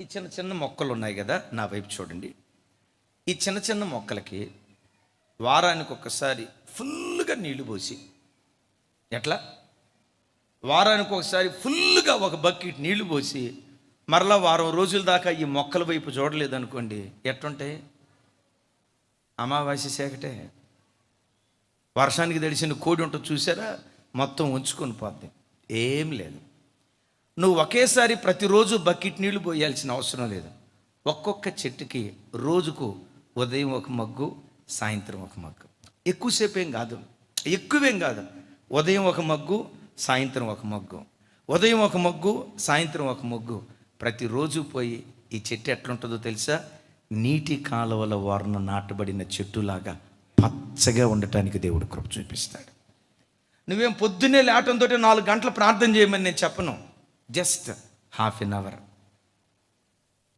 ఈ చిన్న చిన్న మొక్కలు ఉన్నాయి కదా, నా వైపు చూడండి. ఈ చిన్న చిన్న మొక్కలకి వారానికి ఒకసారి ఫుల్గా నీళ్లు పోసి, ఎట్లా వారానికి ఒకసారి ఫుల్గా ఒక బకెట్ నీళ్లు పోసి మరలా వారం రోజుల దాకా ఈ మొక్కల వైపు చూడలేదనుకోండి, ఎట్లుంటాయి? అమావాస్య సేకటే, వర్షానికి తడిసిన కోడి ఉంటుంది చూసారా, మొత్తం ఉంచుకొని పోద్ది. ఏం లేదు. నువ్వు ఒకేసారి ప్రతిరోజు బకెట్ నీళ్లు పోయాల్సిన అవసరం లేదు. ఒక్కొక్క చెట్టుకి రోజుకు ఉదయం ఒక మగ్గు, సాయంత్రం ఒక మగ్గు. ఎక్కువసేపేం కాదు, ఎక్కువేం కాదు. ఉదయం ఒక మగ్గు, సాయంత్రం ఒక మగ్గు, ఉదయం ఒక మగ్గు, సాయంత్రం ఒక మగ్గు. ప్రతిరోజు పోయి ఈ చెట్టు ఎట్లుంటుందో తెలుసా? నీటి కాలువల వారన నాటబడిన చెట్టులాగా పచ్చగా ఉండటానికి దేవుడు కృప చూపిస్తాడు. నువ్వేం పొద్దున్నే లేవటంతో 4 గంటలు ప్రార్థన చేయమని నేను చెప్పను. Just ½ an hour.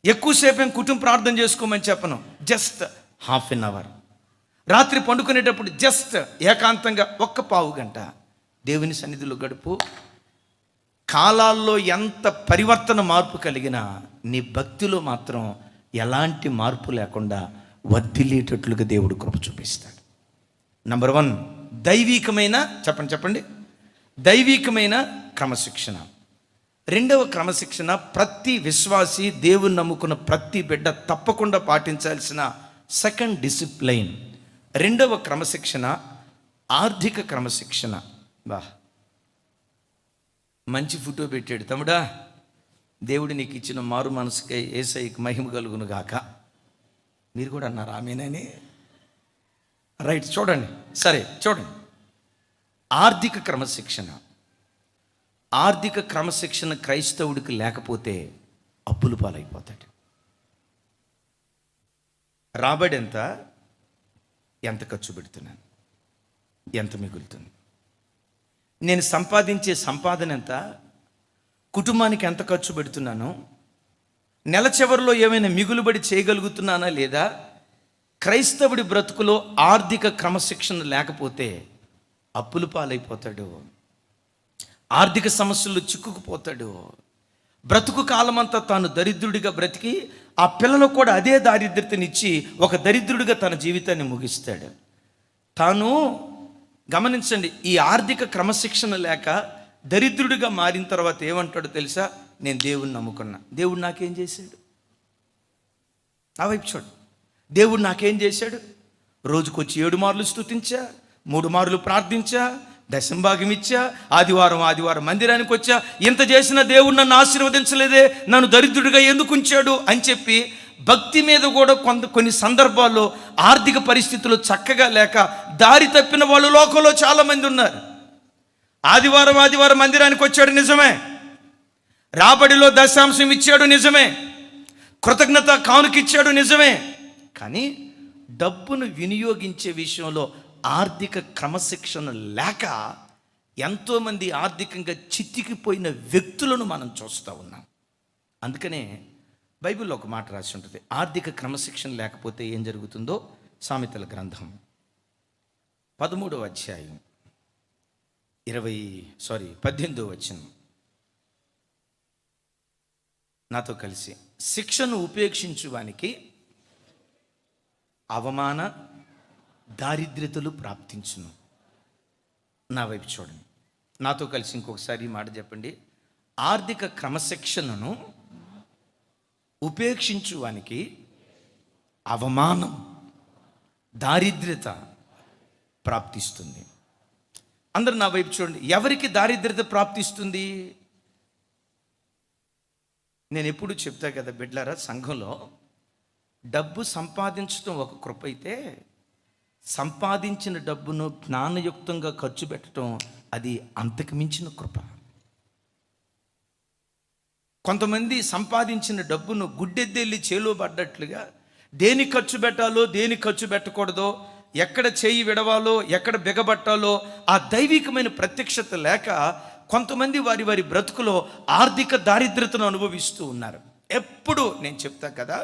ఎక్కువసేపు ఏం కుటుంబ ప్రార్థన చేసుకోమని చెప్పను. Just ½ an hour. రాత్రి పండుకునేటప్పుడు జస్ట్ ఏకాంతంగా 1 పావు గంట దేవుని సన్నిధిలో గడుపు. కాలాల్లో ఎంత పరివర్తన మార్పు కలిగినా నీ భక్తిలో మాత్రం ఎలాంటి మార్పు లేకుండా వర్ధిల్లేటట్లుగా దేవుడు కృప చూపిస్తాడు. నంబర్ 1, దైవికమైన చెప్పండి దైవికమైన క్రమశిక్షణ. 2వ క్రమశిక్షణ, ప్రతి విశ్వాసి, దేవుని నమ్ముకున్న ప్రతి బిడ్డ తప్పకుండా పాటించాల్సిన సెకండ్ డిసిప్లైన్. 2వ క్రమశిక్షణ ఆర్థిక క్రమశిక్షణ. మంచి ఫోటో పెట్టాడు తమ్ముడా. దేవుడు నీకు ఇచ్చిన మారు మనసుకై యేసయ్యకి మహిమ కలుగును గాక. మీరు కూడా అన్నారు ఆమేనని. రైట్, చూడండి. సరే చూడండి, ఆర్థిక క్రమశిక్షణ. ఆర్థిక క్రమశిక్షణ క్రైస్తవుడికి లేకపోతే అప్పుల పాలైపోతాడు. రాబడి ఎంత ఖర్చు పెడుతున్నాను, ఎంత మిగులుతుంది, నేను సంపాదించే సంపాదన ఎంత, కుటుంబానికి ఎంత ఖర్చు పెడుతున్నాను, నెల చివరిలో ఏమైనా మిగులుబడి చేయగలుగుతున్నానా లేదా? క్రైస్తవుడి బ్రతుకులో ఆర్థిక క్రమశిక్షణ లేకపోతే అప్పుల పాలైపోతాడు, ఆర్థిక సమస్యలు చిక్కుకుపోతాడు. బ్రతుకు కాలమంతా తాను దరిద్రుడిగా బ్రతికి ఆ పిల్లలకు కూడా అదే దారిద్ర్యతనిచ్చి ఒక దరిద్రుడిగా తన జీవితాన్ని ముగిస్తాడు. తాను గమనించండి, ఈ ఆర్థిక క్రమశిక్షణ లేక దరిద్రుడిగా మారిన తర్వాత ఏమంటాడో తెలుసా? నేను దేవుణ్ణి నమ్ముకున్నా, దేవుడు నాకేం చేశాడు? ఆ వైపు చూడు. దేవుడు నాకేం చేశాడు? రోజుకొచ్చి 7 మార్లు స్తుతించా, 3 మార్లు ప్రార్థించా, దశంభాగం ఇచ్చా, ఆదివారం మందిరానికి వచ్చా. ఇంత చేసిన దేవుడు నన్ను ఆశీర్వదించలేదే, నన్ను దరిద్రుడిగా ఎందుకు ఉంచాడు అని చెప్పి భక్తి మీద కూడా కొన్ని సందర్భాల్లో ఆర్థిక పరిస్థితులు చక్కగా లేక దారి తప్పిన వాళ్ళు లోకంలో చాలామంది ఉన్నారు. ఆదివారం మందిరానికి వచ్చాడు నిజమే, రాబడిలో దశాంశం ఇచ్చాడు నిజమే, కృతజ్ఞత కానుకిచ్చాడు నిజమే, కానీ డబ్బును వినియోగించే విషయంలో ఆర్థిక క్రమశిక్షణ లేక ఎంతోమంది ఆర్థికంగా చితికిపోయిన వ్యక్తులను మనం చూస్తూ ఉన్నాం. అందుకనే బైబిల్లో ఒక మాట రాసి ఉంటుంది, ఆర్థిక క్రమశిక్షణ లేకపోతే ఏం జరుగుతుందో. సామెతల గ్రంథం 13వ అధ్యాయం 18వ వచనం. నాతో కలిసి, శిక్షను ఉపేక్షించువానికి అవమాన దారిద్ర్యతలు ప్రాప్తించును. నా వైపు చూడండి, నాతో కలిసి ఇంకొకసారి ఈ మాట చెప్పండి. ఆర్థిక క్రమశిక్షణను ఉపేక్షించువానికి అవమానం, దారిద్ర్యత ప్రాప్తిస్తుంది. అందరూ నా వైపు చూడండి. ఎవరికి దారిద్ర్యత ప్రాప్తిస్తుంది? నేను ఎప్పుడు చెప్తా కదా బిడ్లారా, సంఘంలో డబ్బు సంపాదించడం ఒక కృప అయితే, సంపాదించిన డబ్బును జ్ఞానయుక్తంగా ఖర్చు పెట్టడం అది అంతకు మించిన కృప. కొంతమంది సంపాదించిన డబ్బును గుడ్డెద్దెళ్ళి చేలో పడ్డట్లుగా దేని ఖర్చు పెట్టాలో దేని ఖర్చు పెట్టకూడదో, ఎక్కడ చేయి విడవాలో ఎక్కడ బిగబట్టాలో ఆ దైవికమైన ప్రత్యక్షత లేక కొంతమంది వారి బ్రతుకులో ఆర్థిక దారిద్ర్యతను అనుభవిస్తూ ఉన్నారు. ఎప్పుడు నేను చెప్తా కదా,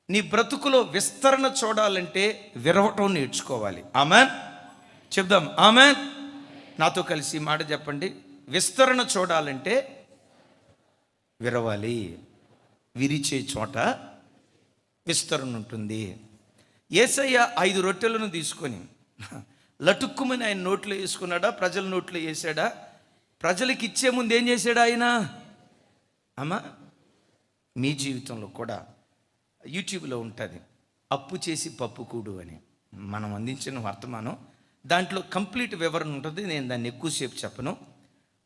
నీ బ్రతుకులో విస్తరణ చూడాలంటే విరవటం నేర్చుకోవాలి. ఆమెన్ చెప్దాం, ఆమెన్. నాతో కలిసి మాట చెప్పండి. విస్తరణ చూడాలంటే విరవాలి, విరిచే చోట విస్తరణ ఉంటుంది. యేసయ్య 5 రొట్టెలను తీసుకొని లటుక్కుమని ఆయన నోట్లో వేసుకున్నాడా, ప్రజల నోట్లో వేసాడా? ప్రజలకు ఇచ్చే ముందు ఏం చేశాడు ఆయన? అమ్మా, మీ జీవితంలో కూడా యూట్యూబ్లో ఉంటుంది అప్పు చేసి పప్పు కూడు అని మనం అందించిన వర్తమానం. దాంట్లో కంప్లీట్ వివరణ ఉంటుంది. నేను దాన్ని ఎక్కువసేపు చెప్పను.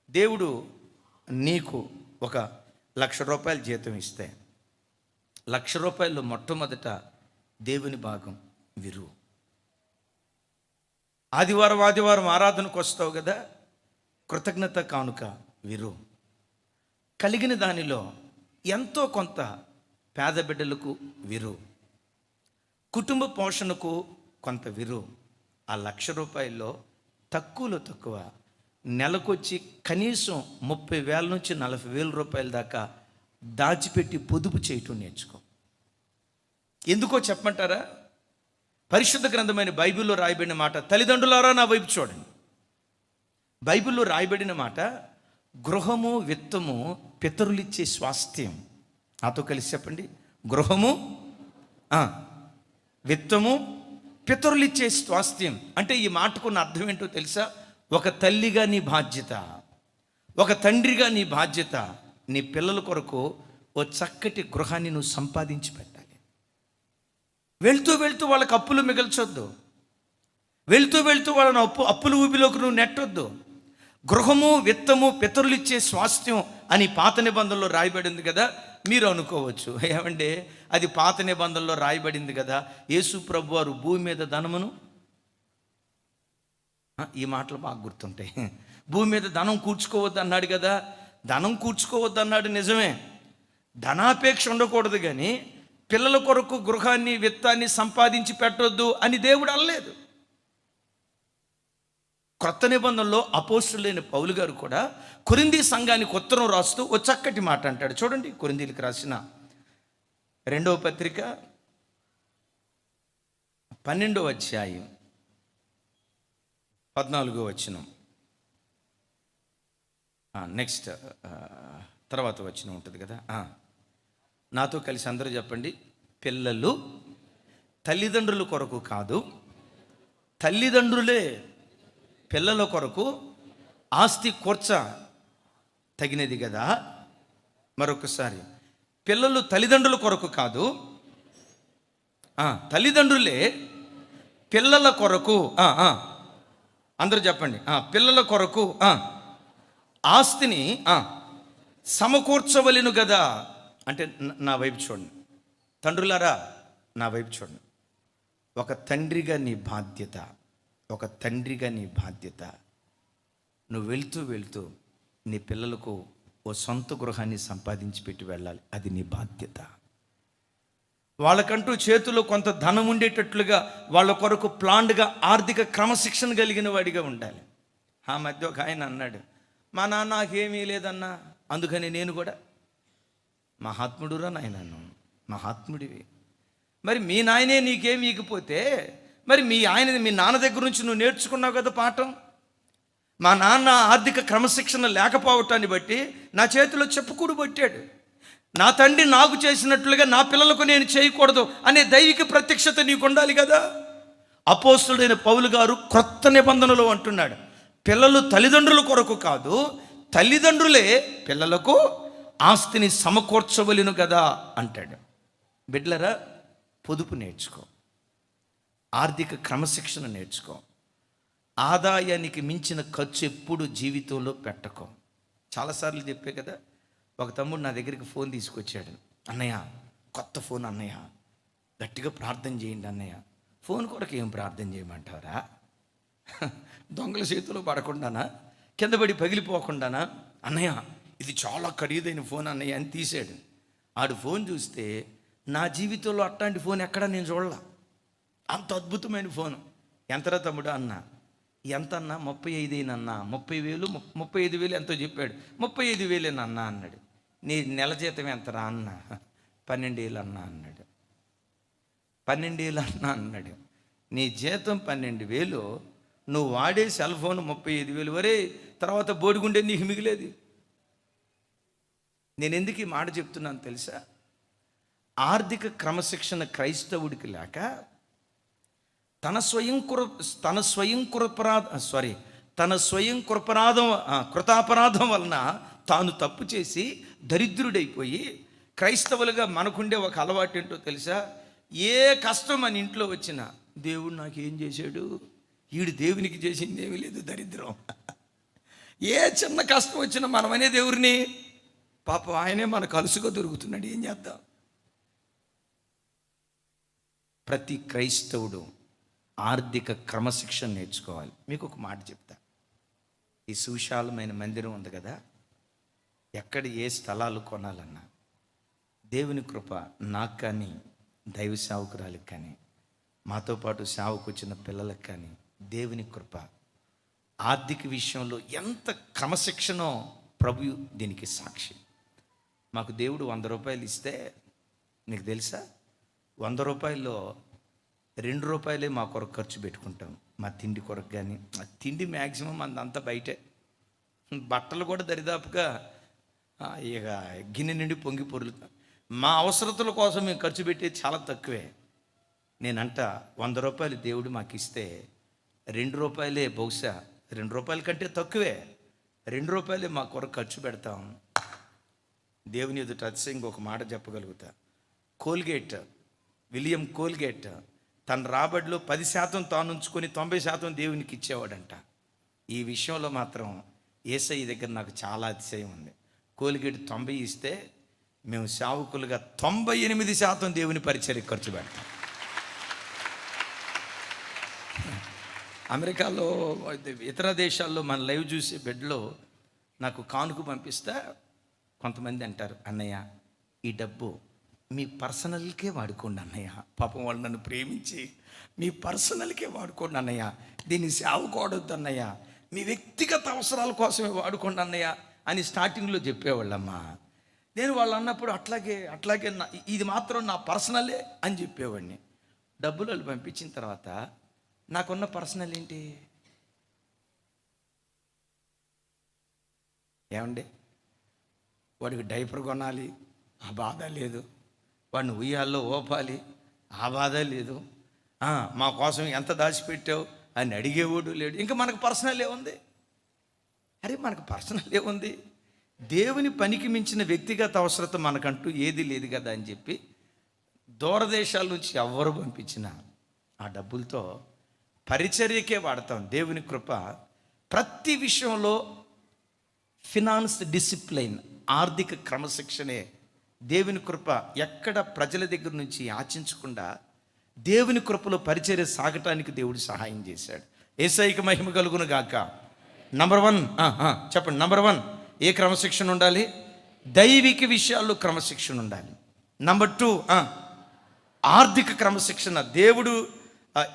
దేవుడు నీకు ఒక ₹1,00,000 జీతం ఇస్తే ₹1,00,000 మొట్టమొదట దేవుని భాగం విరువు. ఆదివారం ఆరాధనకు వస్తావు కదా, కృతజ్ఞత కానుక విరువు. కలిగిన దానిలో ఎంతో కొంత పేద బిడ్డలకు విరువు, కుటుంబ పోషణకు కొంత విరువు. ఆ ₹1,00,000 తక్కువలో తక్కువ నెలకొచ్చి కనీసం 30,000 నుంచి 40,000 దాకా దాచిపెట్టి పొదుపు చేయటం నేర్చుకో. ఎందుకో చెప్పమంటారా? పరిశుద్ధ గ్రంథమైన బైబిల్లో రాయబడిన మాట, తల్లిదండ్రులారా నా వైపు చూడండి. బైబిల్లో రాయబడిన మాట, గృహము విత్తము పితరులిచ్చే స్వాస్థ్యం. నాతో కలిసి చెప్పండి, గృహము విత్తము పితరులిచ్చే స్వాస్థ్యం. అంటే ఈ మాటకున్న అర్థం ఏంటో తెలుసా? ఒక తల్లిగా నీ బాధ్యత, ఒక తండ్రిగా నీ బాధ్యత, నీ పిల్లల కొరకు ఓ చక్కటి గృహాన్ని నువ్వు సంపాదించి పెట్టాలి. వెళ్తూ వెళ్తూ వాళ్ళకి అప్పులు మిగల్చొద్దు, వెళ్తూ వెళ్తూ వాళ్ళని అప్పుల ఊబిలోకి నువ్వు నెట్టొద్దు. గృహము విత్తము పితరులిచ్చే స్వాస్థ్యం అని పాత నిబంధనలో రాయబడింది కదా. మీరు అనుకోవచ్చు, ఏమంటే అది పాత నిబంధనలో రాయబడింది కదా, యేసు ప్రభు వారు భూమి మీద ధనమును, ఈ మాటలు బాగా గుర్తుంటాయి, భూమి మీద ధనం కూర్చుకోవద్దు అన్నాడు కదా. ధనం కూర్చుకోవద్దు అన్నాడు నిజమే, ధనాపేక్ష ఉండకూడదు, కానీ పిల్లల కొరకు గృహాన్ని విత్తాన్ని సంపాదించి పెట్టొద్దు అని దేవుడు అనలేదు. క్రొత్త నిబంధనలో అపోస్తులైన పౌలు గారు కూడా కొరింథీ సంఘానికి ఉత్తరం రాస్తూ ఓ చక్కటి మాట అంటాడు. చూడండి, కొరింథీలకు రాసిన 2వ పత్రిక 12వ అధ్యాయం 14వ వచనం. నెక్స్ట్ తర్వాత వచనం ఉంటుంది కదా. నాతో కలిసి అందరూ చెప్పండి, పిల్లలు తల్లిదండ్రుల కొరకు కాదు, తల్లిదండ్రులే పిల్లల కొరకు ఆస్తి కూర్చ తగినది కదా. మరొకసారి, పిల్లలు తల్లిదండ్రుల కొరకు కాదు, తల్లిదండ్రులే పిల్లల కొరకు, అందరూ చెప్పండి, పిల్లల కొరకు ఆస్తిని సమకూర్చవలెను కదా. అంటే నా వైపు చూడండి, తండ్రులారా నా వైపు చూడండి. ఒక తండ్రిగా నీ బాధ్యత, ఒక తండ్రిగా నీ బాధ్యత, నువ్వు వెళ్తూ వెళ్తూ నీ పిల్లలకు ఓ సొంత గృహాన్ని సంపాదించి పెట్టి వెళ్ళాలి. అది నీ బాధ్యత. వాళ్ళకంటూ చేతిలో కొంత ధనం ఉండేటట్లుగా వాళ్ళ కొరకు ప్లాన్డ్గా ఆర్థిక క్రమశిక్షణ కలిగిన వాడిగా ఉండాలి. ఆ మధ్య ఒక ఆయన అన్నాడు, మా నాన్న నాకేమీ లేదన్నా, అందుకని నేను కూడా మహాత్ముడురా నాయనను, మహాత్ముడివి. మరి మీ నాయనే నీకేమి ఇకపోతే మరి మీ నాన్న దగ్గర నుంచి నువ్వు నేర్చుకున్నావు కదా పాఠం. మా నాన్న ఆర్థిక క్రమశిక్షణ లేకపోవటాన్ని బట్టి నా చేతిలో చెప్పుకూడు పట్టాడు. నా తండ్రి నాకు చేసినట్లుగా నా పిల్లలకు నేను చేయకూడదు అనే దైవిక ప్రత్యక్షత నీకు ఉండాలి కదా. అపోస్తుడైన పౌలు గారు క్రొత్త నిబంధనలో అంటున్నాడు, పిల్లలు తల్లిదండ్రుల కొరకు కాదు, తల్లిదండ్రులే పిల్లలకు ఆస్తిని సమకూర్చవలెను కదా అంటాడు. బిడ్డలరా, పొదుపు నేర్చుకో, ఆర్థిక క్రమశిక్షణ నేర్చుకో, ఆదాయానికి మించిన ఖర్చు ఎప్పుడు జీవితంలో పెట్టకో. చాలాసార్లు చెప్పే కదా, ఒక తమ్ముడు నా దగ్గరికి ఫోన్ తీసుకొచ్చాడు, అన్నయ్య కొత్త ఫోన్ అన్నయ్య, గట్టిగా ప్రార్థన చేయండి అన్నయ్య. ఫోన్ కొరకు ఏం ప్రార్థన చేయమంటారా? దొంగల చేతిలో పడకుండానా, కింద పడి పగిలిపోకుండానా? అన్నయ్య ఇది చాలా ఖరీదైన ఫోన్ అన్నయ్య అని తీసాడు. ఆడు ఫోన్ చూస్తే నా జీవితంలో అట్లాంటి ఫోన్ ఎక్కడా నేను చూడలా, అంత అద్భుతమైన ఫోను. ఎంతరా తమ్ముడు అన్న? ఎంత అన్నా? 35 అన్నా. 30,000 35,000 ఎంతో చెప్పాడు. 35,000 అన్నా అన్నాడు. నీ నెల జీతం ఎంతరా అన్న? 12,000 అన్నా అన్నాడు. 12,000 అన్నా అన్నాడు. నీ జీతం 12,000, నువ్వు వాడే సెల్ ఫోన్ 35,000. వరే తర్వాత బోడిగుండే నీకు మిగిలేదు. నేను ఎందుకు ఈ మాట చెప్తున్నాను తెలుసా? ఆర్థిక క్రమశిక్షణ క్రైస్తవుడికి లేక తన స్వయం కృతాపరాధం వలన తాను తప్పు చేసి దరిద్రుడైపోయి, క్రైస్తవులుగా మనకుండే ఒక అలవాటు ఏంటో తెలుసా? ఏ కష్టం మన ఇంట్లో వచ్చినా దేవుడు నాకేం చేశాడు, ఈడు దేవునికి చేసింది ఏమీ లేదు, దరిద్రం. ఏ చిన్న కష్టం వచ్చినా మనమనే దేవుడిని, పాపం ఆయనే మనకు అలుసుగా దొరుకుతున్నాడు, ఏం చేద్దాం? ప్రతి క్రైస్తవుడు ఆర్థిక క్రమశిక్షణ నేర్చుకోవాలి. మీకు ఒక మాట చెప్తా. ఈ సువిశాలమైన మందిరం ఉంది కదా, ఎక్కడ ఏ స్థలాలు కొనాలన్నా దేవుని కృప నాకు కానీ, దైవ సేవకురాలకు కానీ, మాతో పాటు సేవకు వచ్చిన పిల్లలకు కానీ దేవుని కృప ఆర్థిక విషయంలో ఎంత క్రమశిక్షణో ప్రభు దీనికి సాక్షి. మాకు దేవుడు 100 రూపాయలు ఇస్తే, నీకు తెలుసా, 100 రూపాయల్లో 2 రూపాయలే మా కొరకు ఖర్చు పెట్టుకుంటాం, మా తిండి కొరకు. కానీ ఆ తిండి మ్యాక్సిమం అంతా బయటే. బట్టలు కూడా దరిదాపుగా ఇక గిన్నె నుండి పొంగి పొరులుతాం. మా అవసరతల కోసం మేము ఖర్చు పెట్టేది చాలా తక్కువే. నేనంట 100 రూపాయలు దేవుడు మాకు ఇస్తే 2 రూపాయలే, బహుశా 2 రూపాయల కంటే తక్కువే, 2 రూపాయలే మా కొరకు ఖర్చు పెడతాం. దేవుని ఎదుట అతిశయంగా ఒక మాట చెప్పగలుగుతా. విలియం కోల్గేట్ తన రాబడిలో 10% తాను ఉంచుకొని 90% దేవునికి ఇచ్చేవాడంట. ఈ విషయంలో మాత్రం యేసయ్య దగ్గర నాకు చాలా అతిశయం ఉంది. కోల్గేట్ 90 ఇస్తే మేము సేవకులుగా 98% దేవుని పరిచర్యకు ఖర్చు పెడతాం. అమెరికాలో, ఇతర దేశాల్లో మన లైవ్ చూసే బెడ్లో నాకు కానుక పంపిస్తే కొంతమంది అంటారు, అన్నయ్య ఈ డబ్బు మీ పర్సనల్కే వాడుకోండి అన్నయ్య. పాపం వాళ్ళు నన్ను ప్రేమించి మీ పర్సనల్కే వాడుకోండి అన్నయ్య, దీన్ని సేవకూడదు అన్నయ్య, మీ వ్యక్తిగత అవసరాల కోసమే వాడుకోండి అన్నయ్య అని స్టార్టింగ్లో చెప్పేవాళ్ళమ్మా. నేను వాళ్ళు అన్నప్పుడు అట్లాగే ఇది మాత్రం నా పర్సనలే అని చెప్పేవాడిని. డబ్బులు వాళ్ళు పంపించిన తర్వాత నాకున్న పర్సనల్ ఏంటి? ఏమండి, వాడికి డైపర్ కొనాలి, ఆ బాధ లేదు. వాడిని ఉయ్యాల్లో ఓపాలి, ఆ బాధ లేదు. మా కోసం ఎంత దాచిపెట్టావు అని అడిగేవాడు లేడు. ఇంకా మనకు పర్సనల్ ఏముంది? అరే మనకు పర్సనల్ ఏముంది? దేవుని పనికి మించిన వ్యక్తిగత అవసరత మనకంటూ ఏది లేదు కదా అని చెప్పి దూరదేశాల నుంచి ఎవరు పంపించినా ఆ డబ్బులతో పరిచర్యకే వాడతాం. దేవుని కృప ప్రతి విషయంలో ఫినాన్స్ డిసిప్లైన్, ఆర్థిక క్రమశిక్షణే దేవుని కృప. ఎక్కడ ప్రజల దగ్గర నుంచి ఆశించకుండా దేవుని కృపలో పరిచర్య సాగటానికి దేవుడు సహాయం చేశాడు. యేసయ్యకి మహిమ కలుగును గాక. నంబర్ 1 చెప్పండి. నంబర్ 1 ఏ క్రమశిక్షణ ఉండాలి? దైవిక విషయాల్లో క్రమశిక్షణ ఉండాలి. నంబర్ 2 ఆర్థిక క్రమశిక్షణ. దేవుడు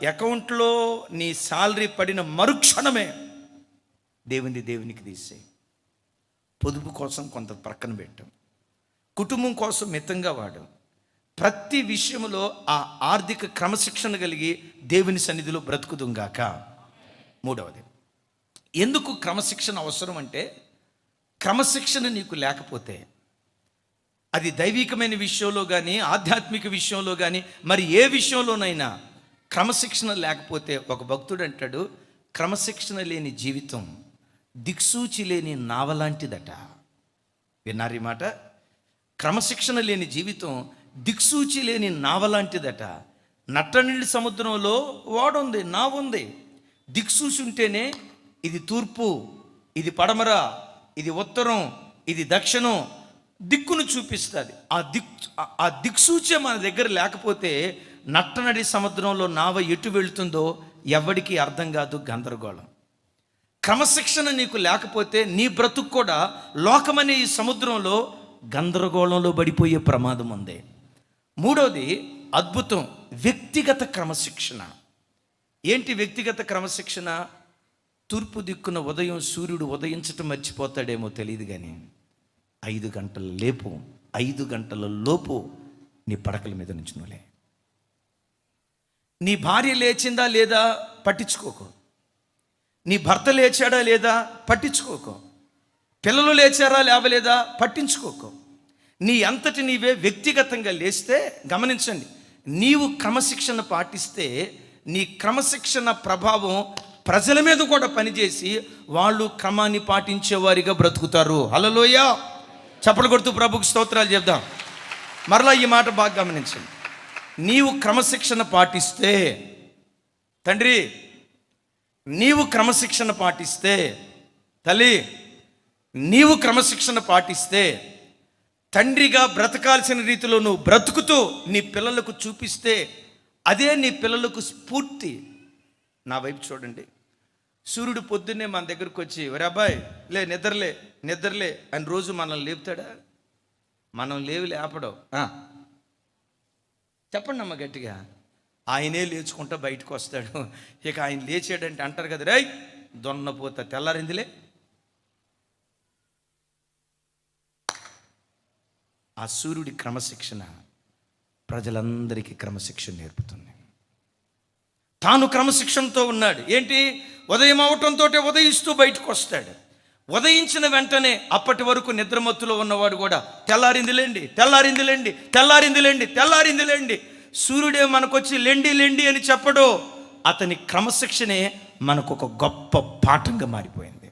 అకౌంట్లో నీ శాలరీ పడిన మరుక్షణమే దేవునికి తీసేయి. పొదుపు కోసం కొంత ప్రక్కన పెట్టాం, కుటుంబం కోసం మితంగా వాడు. ప్రతి విషయంలో ఆ ఆర్థిక క్రమశిక్షణ కలిగి దేవుని సన్నిధిలో బ్రతుకుదుంగాక. 3వది, ఎందుకు క్రమశిక్షణ అవసరం అంటే, క్రమశిక్షణ నీకు లేకపోతే, అది దైవికమైన విషయంలో కానీ ఆధ్యాత్మిక విషయంలో కానీ మరి ఏ విషయంలోనైనా క్రమశిక్షణ లేకపోతే, ఒక భక్తుడు అంటాడు, క్రమశిక్షణ లేని జీవితం దిక్సూచి లేని నావలాంటిదట. విన్నారు ఈ మాట? క్రమశిక్షణ లేని జీవితం దిక్సూచి లేని నావలాంటిదట. నట్టనీళ్ళ సముద్రంలో ఓడుంది, నావుంది. దిక్సూచి ఉంటేనే ఇది తూర్పు, ఇది పడమర, ఇది ఉత్తరం, ఇది దక్షిణం, దిక్కును చూపిస్తుంది. ఆ దిక్సూచే మన దగ్గర లేకపోతే నట్టనడి సముద్రంలో నావ ఎటు వెళుతుందో ఎవడికి అర్థం కాదు, గందరగోళం. క్రమశిక్షణ నీకు లేకపోతే నీ బ్రతుకు కూడా లోకమనే ఈ సముద్రంలో గందరగోళంలో పడిపోయే ప్రమాదం ఉంది. 3వది అద్భుతం, వ్యక్తిగత క్రమశిక్షణ. ఏంటి వ్యక్తిగత క్రమశిక్షణ? తూర్పు దిక్కున ఉదయం సూర్యుడు ఉదయించటం మర్చిపోతాడేమో తెలియదు కానీ 5 గంటల లోపు నీ పడకల మీద నుంచి నువ్వులే. నీ భార్య లేచిందా లేదా పట్టించుకోకు, నీ భర్త లేచాడా లేదా పట్టించుకోకు, పిల్లలు లేచారా లేవలేదా పట్టించుకోకు. నీ అంతటి నీవే వ్యక్తిగతంగా లేస్తే, గమనించండి, నీవు క్రమశిక్షణ పాటిస్తే నీ క్రమశిక్షణ ప్రభావం ప్రజల మీద కూడా పనిచేసి వాళ్ళు క్రమాన్ని పాటించేవారిగా బ్రతుకుతారు. హల్లెలూయా. చప్పట్లు కొడుతూ ప్రభుకు స్తోత్రాలు చెప్దాం. మరలా ఈ మాట బాగా గమనించండి. నీవు క్రమశిక్షణ పాటిస్తే, తండ్రి నీవు క్రమశిక్షణ పాటిస్తే, తల్లి నీవు క్రమశిక్షణ పాటిస్తే, తండ్రిగా బ్రతకాల్సిన రీతిలో నువ్వు బ్రతుకుతూ నీ పిల్లలకు చూపిస్తే అదే నీ పిల్లలకు స్ఫూర్తి. నా వైపు చూడండి. సూర్యుడు పొద్దున్నే మన దగ్గరకు వచ్చి, ఒరే అబ్బాయి లే, నిద్రలే నిద్రలే అని రోజు మనల్ని లేపుతాడా? మనం లేపడం. చెప్పండి అమ్మ గట్టిగా. ఆయనే లేచుకుంటా బయటకు వస్తాడు. ఇక ఆయన లేచాడంటే అంటారు కదా, రై దొన్నపోత తెల్లారిందిలే. ఆ సూర్యుడి క్రమశిక్షణ ప్రజలందరికీ క్రమశిక్షణ నేర్పుతుంది. తాను క్రమశిక్షణతో ఉన్నాడు. ఏంటి? ఉదయం అవటంతో ఉదయిస్తూ బయటకు వస్తాడు. ఉదయించిన వెంటనే అప్పటి వరకు నిద్రమత్తులో ఉన్నవాడు కూడా తెల్లారిందిలేండి తెల్లారిందిలేండి తెల్లారిందిలేండి తెల్లారిందిలేండి, సూర్యుడే మనకొచ్చి లెండి లెండి అని చెప్పడు. అతని క్రమశిక్షణే మనకు ఒక గొప్ప పాఠంగా మారిపోయింది.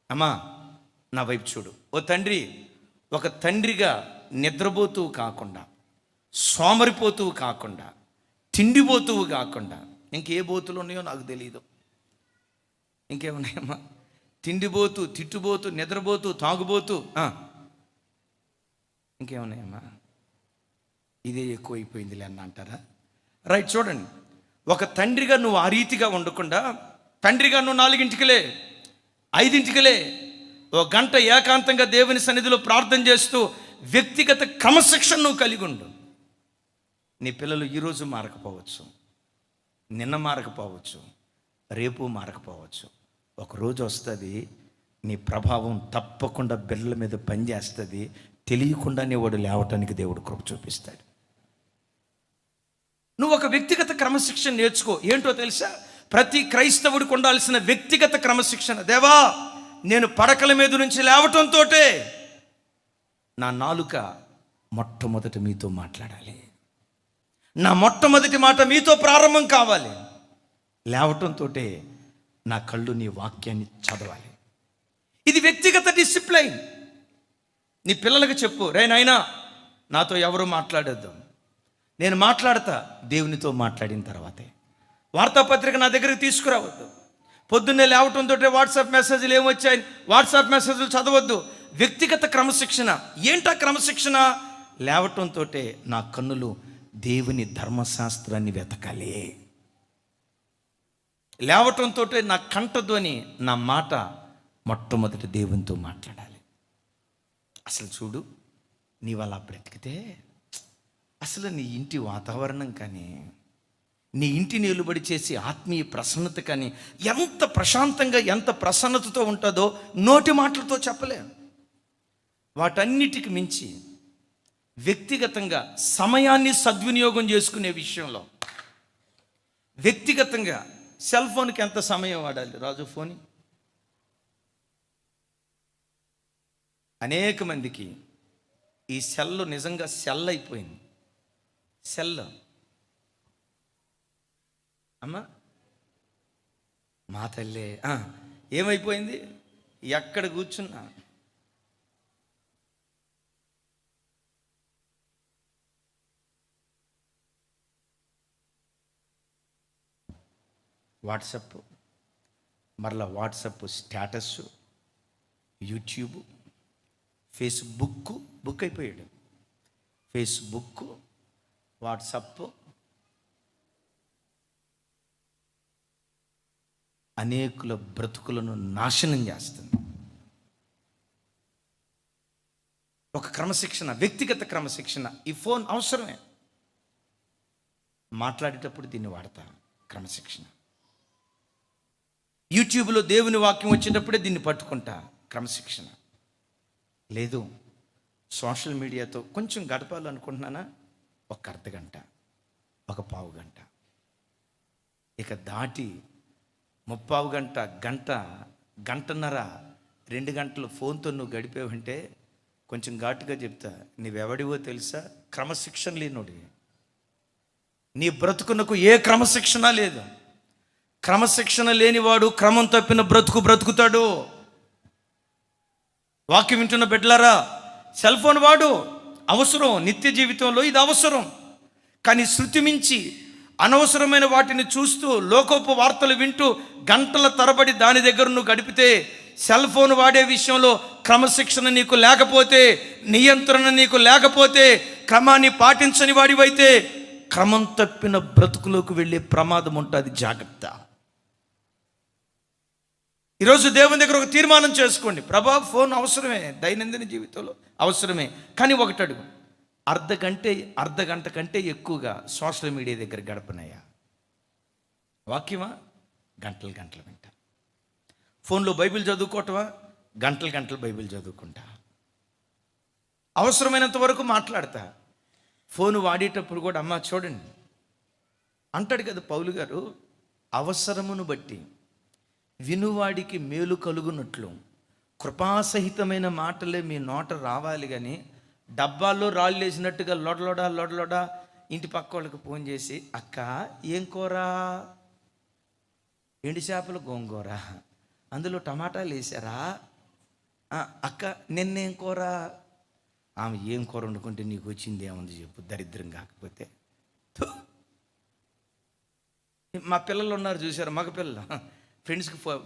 అమ్మా నా వైపు చూడు. ఓ తండ్రి, ఒక తండ్రిగా నిద్రపోతూ కాకుండా, సోమరిపోతూ కాకుండా, తిండిపోతూ కాకుండా, ఇంకే బోతులు ఉన్నాయో నాకు తెలియదు. ఇంకేమున్నాయమ్మా? తిండిపోతూ, తిట్టుబోతూ, నిద్రపోతూ, తాగుబోతూ, ఇంకేమున్నాయమ్మా? ఇదే ఎక్కువైపోయిందిలే అన్న అంటారా? రైట్, చూడండి. ఒక తండ్రిగా నువ్వు ఆ రీతిగా ఉండకుండా, తండ్రిగా నువ్వు 4ంటికిలే 5ంటికిలే, ఓ గంట ఏకాంతంగా దేవుని సన్నిధిలో ప్రార్థన చేస్తూ వ్యక్తిగత క్రమశిక్షణ నువ్వు కలిగి ఉండు. నీ పిల్లలు ఈరోజు మారకపోవచ్చు, నిన్న మారకపోవచ్చు, రేపు మారకపోవచ్చు. ఒకరోజు వస్తుంది, నీ ప్రభావం తప్పకుండా బిడ్డల మీద పనిచేస్తుంది. తెలియకుండానే వాడు లేవటానికి దేవుడు కృప చూపిస్తాడు. నువ్వు ఒక వ్యక్తిగత క్రమశిక్షణ నేర్చుకో. ఏంటో తెలుసా? ప్రతి క్రైస్తవుడికి ఉండాల్సిన వ్యక్తిగత క్రమశిక్షణ. దేవా, నేను పడకల మీద నుంచి లేవటంతో నా నాలుక మొట్టమొదట మీతో మాట్లాడాలి. నా మొట్టమొదటి మాట మీతో ప్రారంభం కావాలి. లేవటంతో నా కళ్ళు నీ వాక్యాన్ని చదవాలి. ఇది వ్యక్తిగత డిసిప్లైన్. నీ పిల్లలకు చెప్పు, రే నాయనా, నాతో ఎవరు మాట్లాడొద్దు, నేను మాట్లాడతా దేవునితో మాట్లాడిన తర్వాతే. వార్తాపత్రిక నా దగ్గరికి తీసుకురావద్దు. పొద్దున్నే లేవటంతో వాట్సాప్ మెసేజ్లు ఏమొచ్చాయి, వాట్సాప్ మెసేజ్లు చదవద్దు. వ్యక్తిగత క్రమశిక్షణ. ఏంటా క్రమశిక్షణ? లేవటంతో నా కన్నులు దేవుని ధర్మశాస్త్రాన్ని వెతకాలి. లేవటంతో నా కంఠధ్వని, నా మాట మొట్టమొదటి దేవునితో మాట్లాడాలి. అసలు చూడు, నీవు అలా బ్రతికితే అసలు నీ ఇంటి వాతావరణం కానీ, నీ ఇంటి నిలుబడి చేసి ఆత్మీయ ప్రసన్నత కానీ ఎంత ప్రశాంతంగా, ఎంత ప్రసన్నతతో ఉంటుందో నోటి మాటలతో చెప్పలేం. వాటన్నిటికి మించి వ్యక్తిగతంగా సమయాన్ని సద్వినియోగం చేసుకునే విషయంలో, వ్యక్తిగతంగా సెల్ ఫోన్కి ఎంత సమయం వాడాలి రాజు? ఫోన్ అనేక మందికి ఈ సెల్ నిజంగా సెల్ అయిపోయింది. సెల్ అమ్మా, మా తల్లే ఏమైపోయింది? ఎక్కడ కూర్చున్నా వాట్సప్, మరలా WhatsApp status, YouTube, Facebook. Book అయిపోయాడు. ఫేస్బుక్, వాట్సప్ అనేకుల బ్రతుకులను నాశనం చేస్తుంది. ఒక క్రమశిక్షణ, వ్యక్తిగత క్రమశిక్షణ. ఈ ఫోన్ అవసరమే, మాట్లాడేటప్పుడు దీన్ని వాడతా. క్రమశిక్షణ. యూట్యూబ్లో దేవుని వాక్యం వచ్చేటప్పుడే దీన్ని పట్టుకుంటా. క్రమశిక్షణ. లేదు, సోషల్ మీడియాతో కొంచెం గడపాలనుకుంటున్నానా, ఒక అర్ధగంట, ఒక పావు గంట. ఇక దాటి 30 గంట, గంట, గంటన్నర, 2 గంటలు ఫోన్తో నువ్వు గడిపేవంటే కొంచెం ఘాటుగా చెప్తా, నీవెవడివో తెలుసా? క్రమశిక్షణ లేనోడివి. నీ బ్రతుకునకు ఏ క్రమశిక్షణ లేదు. క్రమశిక్షణ లేనివాడు క్రమం తప్పిన బ్రతుకుతాడు. వాక్యం వింటున్న బిడ్డలారా, సెల్ ఫోన్ వాడు అవసరం, నిత్య జీవితంలో ఇది అవసరం. కానీ శృతి మించి అనవసరమైన వాటిని చూస్తూ లోకోపు వార్తలు వింటూ గంటల తరబడి దాని దగ్గర నువ్వు గడిపితే, సెల్ ఫోన్ వాడే విషయంలో క్రమశిక్షణ నీకు లేకపోతే, నియంత్రణ నీకు లేకపోతే, క్రమాన్ని పాటించని వాడివైతే క్రమం తప్పిన బ్రతుకులోకి వెళ్ళే ప్రమాదం ఉంటుంది. జాగ్రత్త. ఈరోజు దేవుని దగ్గర ఒక తీర్మానం చేసుకోండి. ప్రభా, ఫోన్ అవసరమే, దైనందిన జీవితంలో అవసరమే. కానీ ఒకటి అడుగు, అర్ధగంట కంటే ఎక్కువగా సోషల్ మీడియా దగ్గర గడపనయ్యా. వాక్యమా? గంటలు వింటా. ఫోన్లో బైబిల్ చదువుకోవటమా? గంటలు బైబిల్ చదువుకుంటా. అవసరమైనంత వరకు మాట్లాడతా. ఫోన్ వాడేటప్పుడు కూడా అమ్మ చూడండి అంటాడు కదా పౌలు గారు, అవసరమును బట్టి వినువాడికి మేలు కలుగునట్లు కృపాసహితమైన మాటలే మీ నోట రావాలి. కానీ డబ్బాల్లో రాళ్ళు వేసినట్టుగా లొడలోడా ఇంటి పక్క వాళ్ళకి ఫోన్ చేసి, అక్క ఏం కూర? ఎండు చేపల గోంగూర, అందులో టమాటాలు వేసారా? అక్క నిన్నేం కూర? ఆమె ఏం కూర వండుకుంటే నీకు వచ్చింది ఏముంది చెప్పు, దరిద్రం కాకపోతే. మా పిల్లలు ఉన్నారు చూసారు, మగ పిల్లలు,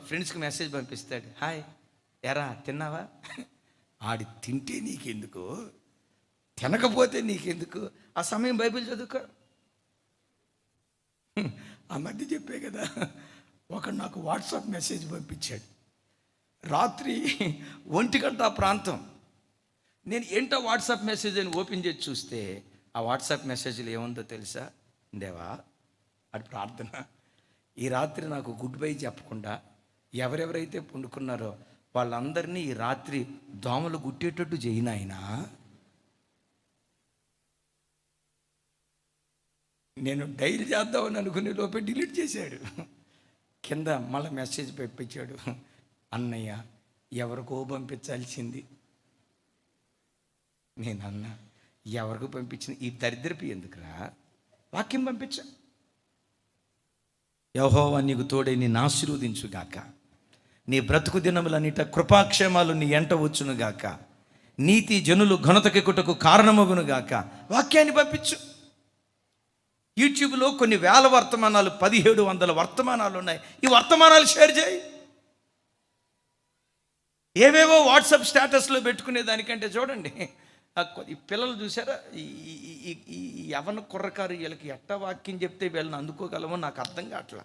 ఫ్రెండ్స్కి మెసేజ్ పంపిస్తాడు, హాయ్ ఎరా తిన్నావా? ఆడి తింటే నీకెందుకు, తినకపోతే నీకెందుకు? ఆ సమయం బైబిల్ చదువుకో. ఆ మధ్య చెప్పే కదా, ఒకడు నాకు వాట్సాప్ మెసేజ్ పంపించాడు రాత్రి 1 గంట ప్రాంతం. నేను ఏంటో వాట్సాప్ మెసేజ్ అని ఓపెన్ చేసి చూస్తే ఆ వాట్సాప్ మెసేజ్లో ఏముందో తెలుసా? దేవా, అది ప్రార్థన, ఈ రాత్రి నాకు గుడ్ బై చెప్పకుండా ఎవరెవరైతే పండుకున్నారో వాళ్ళందరినీ ఈ రాత్రి దోమలు గుట్టేటట్టు చేయనాయనా. నేను డైల్ చేద్దామని అనుకునే లోపే డిలీట్ చేశాడు. కింద మళ్ళీ మెసేజ్ పంపించాడు, అన్నయ్య ఎవరికో పంపించాల్సింది. నేను అన్నా, ఎవరికి పంపించిన ఈ దరిద్రపు ఎందుకురా, వాక్యం పంపించా. యెహోవా నీకు తోడై నిన్ను ఆశీర్వదించుగాక, నీ బ్రతుకు దినములన్నిట కృపాక్షేమాలు నీ ఎంట వచ్చునుగాక, నీతి జనులు ఘనతకెక్కుటకు కారణమగునుగాక. వాక్యాన్ని పంపించు. యూట్యూబ్లో కొన్ని వేల వర్తమానాలు, 1700 వర్తమానాలు ఉన్నాయి. ఈ వర్తమానాలు షేర్ చేయి. ఏవేవో వాట్సాప్ స్టేటస్లో పెట్టుకునే దానికంటే చూడండి, ఈ పిల్లలు చూసారా, ఈ యవన కుర్రకారు వీళ్ళకి ఎట్ట వాక్యం చెప్తే వీళ్ళని అందుకోగలమో నాకు అర్థం కావట్లా.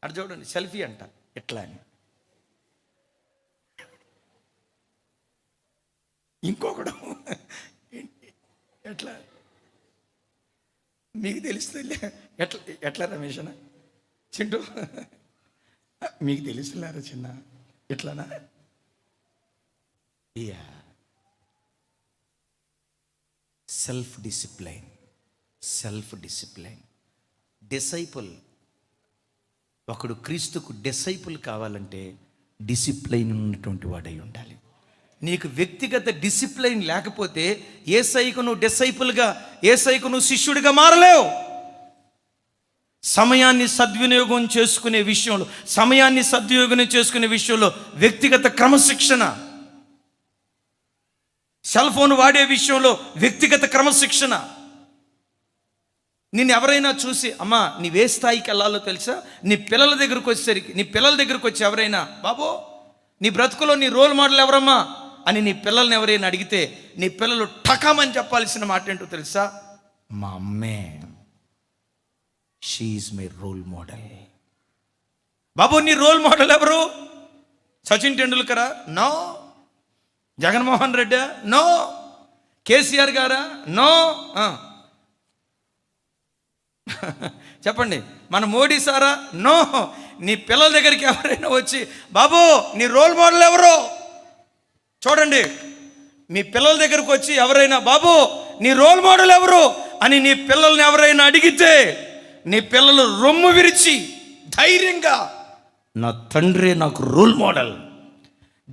అటు చూడండి, సెల్ఫీ అంట ఎట్లా అని. ఇంకొకడు ఎట్లా మీకు తెలుస్తుంది, ఎట్లా రమేషనా చింటూ మీకు తెలుస్తున్నారా చిన్న ఎట్లానా? Yeah, self discipline. డిసైపుల్, ఒకడు క్రీస్తుకు డిసైపుల్ కావాలంటే డిసిప్లైన్ ఉన్నటువంటి వాడై ఉండాలి. నీకు వ్యక్తిగత డిసిప్లైన్ లేకపోతే యేసయ్యకు నువ్వు డిసైపుల్గా, యేసయ్యకు నువ్వు శిష్యుడిగా మారలేవు. సమయాన్ని సద్వినియోగం చేసుకునే విషయంలో వ్యక్తిగత క్రమశిక్షణ, సెల్ ఫోన్ వాడే విషయంలో వ్యక్తిగత క్రమశిక్షణ. నిన్ను ఎవరైనా చూసి, అమ్మా నీవే స్థాయికి వెళ్ళాలో తెలుసా? నీ పిల్లల దగ్గరకు వచ్చి ఎవరైనా, బాబో నీ బ్రతుకులో నీ రోల్ మోడల్ ఎవరమ్మా అని నీ పిల్లల్ని ఎవరైనా అడిగితే, నీ పిల్లలు టకామని చెప్పాల్సిన మాట ఏంటో తెలుసా? మా అమ్మే, she is my role model. బాబు నీ రోల్ మోడల్ ఎవరు? సచిన్ టెండూల్కరా? నో. జగన్మోహన్ రెడ్డా? నో. కేసీఆర్ గారా? నో. చెప్పండి, మన మోడీ సారా? నో. నీ పిల్లల దగ్గరికి ఎవరైనా వచ్చి, బాబు నీ రోల్ మోడల్ ఎవరు చూడండి, మీ పిల్లల దగ్గరకు వచ్చి ఎవరైనా, బాబు నీ రోల్ మోడల్ ఎవరు అని నీ పిల్లల్ని ఎవరైనా అడిగితే, నీ పిల్లలు రొమ్ము విరిచి ధైర్యంగా, నా తండ్రి నాకు రోల్ మోడల్,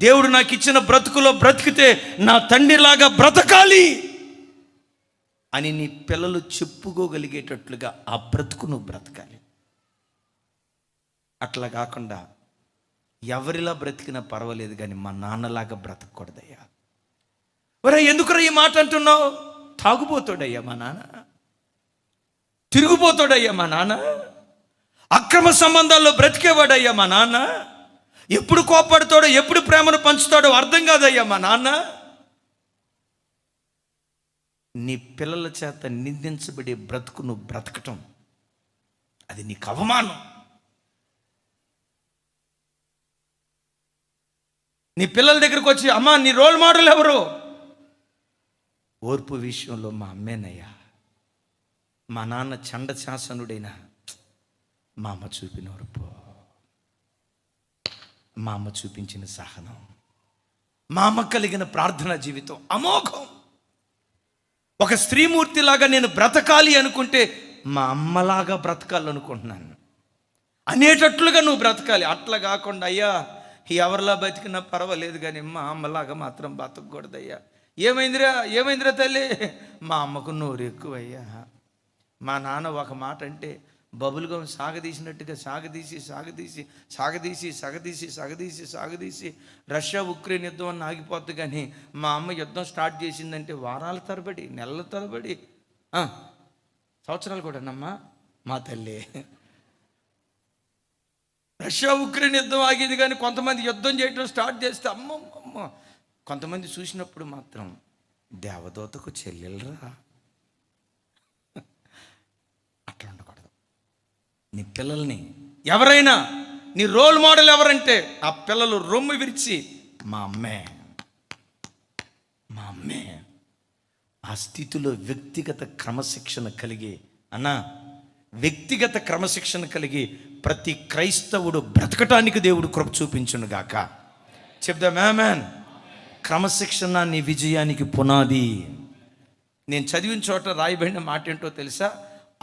దేవుడు నాకు ఇచ్చిన బ్రతుకులో బ్రతికితే నా తండ్రిలాగా బ్రతకాలి అని నీ పిల్లలు చెప్పుకోగలిగేటట్లుగా ఆ బ్రతుకు నువ్వు బ్రతకాలి. అట్లా కాకుండా ఎవరిలా బ్రతికినా పర్వాలేదు కానీ మా నాన్నలాగా బ్రతకూడదయ్యా. ఒరే ఎందుకురా ఈ మాట అంటున్నావు? తాగుపోతాడయ్యా మా నాన్న, తిరిగిపోతాడయ్యా మా నాన్న, అక్రమ సంబంధాల్లో బ్రతికేవాడయ్యా మా నాన్న, ఎప్పుడు కోపడతాడో ఎప్పుడు ప్రేమను పంచుతాడో అర్థం కాదయ్యా మా నాన్న. నీ పిల్లల చేత నిందించబడే బ్రతుకు నువ్వు బ్రతకటం అది నీకు అవమానం. నీ పిల్లల దగ్గరకు వచ్చి అమ్మా నీ రోల్ మోడల్ ఎవరు? ఓర్పు విషయంలో మా అమ్మేనయ్యా. మా నాన్న చండశాసనుడైనా మా అమ్మ చూపిన ఓర్పు, మా అమ్మ చూపించిన సహనం, మా అమ్మ కలిగిన ప్రార్థనా జీవితం అమోఘం. ఒక స్త్రీమూర్తిలాగా నేను బ్రతకాలి అనుకుంటే మా అమ్మలాగా బ్రతకాలనుకుంటున్నాను అనేటట్లుగా నువ్వు బ్రతకాలి. అట్లా కాకుండా అయ్యా ఎవరిలా బతికినా పర్వాలేదు కానీ మా అమ్మలాగా మాత్రం బతకూడదయ్యా. ఏమైందిరా తల్లి? మా అమ్మకు నోరు ఎక్కువయ్యా. మా నాన్న ఒక మాట అంటే బబుల్గం సాగదీసినట్టుగా సాగదీసి రష్యా ఉక్రెయిన్ యుద్ధం అని ఆగిపోద్ది. కానీ మా అమ్మ యుద్ధం స్టార్ట్ చేసిందంటే వారాల తరబడి, నెలల తరబడి, సంవత్సరాలు కూడానమ్మా మా తల్లి. రష్యా ఉక్రెయిన్ యుద్ధం ఆగేది కానీ కొంతమంది యుద్ధం చేయడం స్టార్ట్ చేస్తే అమ్మ కొంతమంది చూసినప్పుడు మాత్రం దేవదూతకు చెల్లెలరా. అట్లా ఉండకూడదు. నీ పిల్లల్ని ఎవరైనా నీ రోల్ మోడల్ ఎవరంటే ఆ పిల్లలు రొమ్ము విరిచి మా అమ్మే ఆ స్థితిలో వ్యక్తిగత క్రమశిక్షణ కలిగి వ్యక్తిగత క్రమశిక్షణ కలిగి ప్రతి క్రైస్తవుడు బ్రతకటానికి దేవుడు కృప చూపించును గాక. చెప్దాం ఆమేన్. క్రమశిక్షణ నీ విజయానికి పునాది. నేను చదివిన చోట రాయబడిన మాట ఏంటో తెలుసా?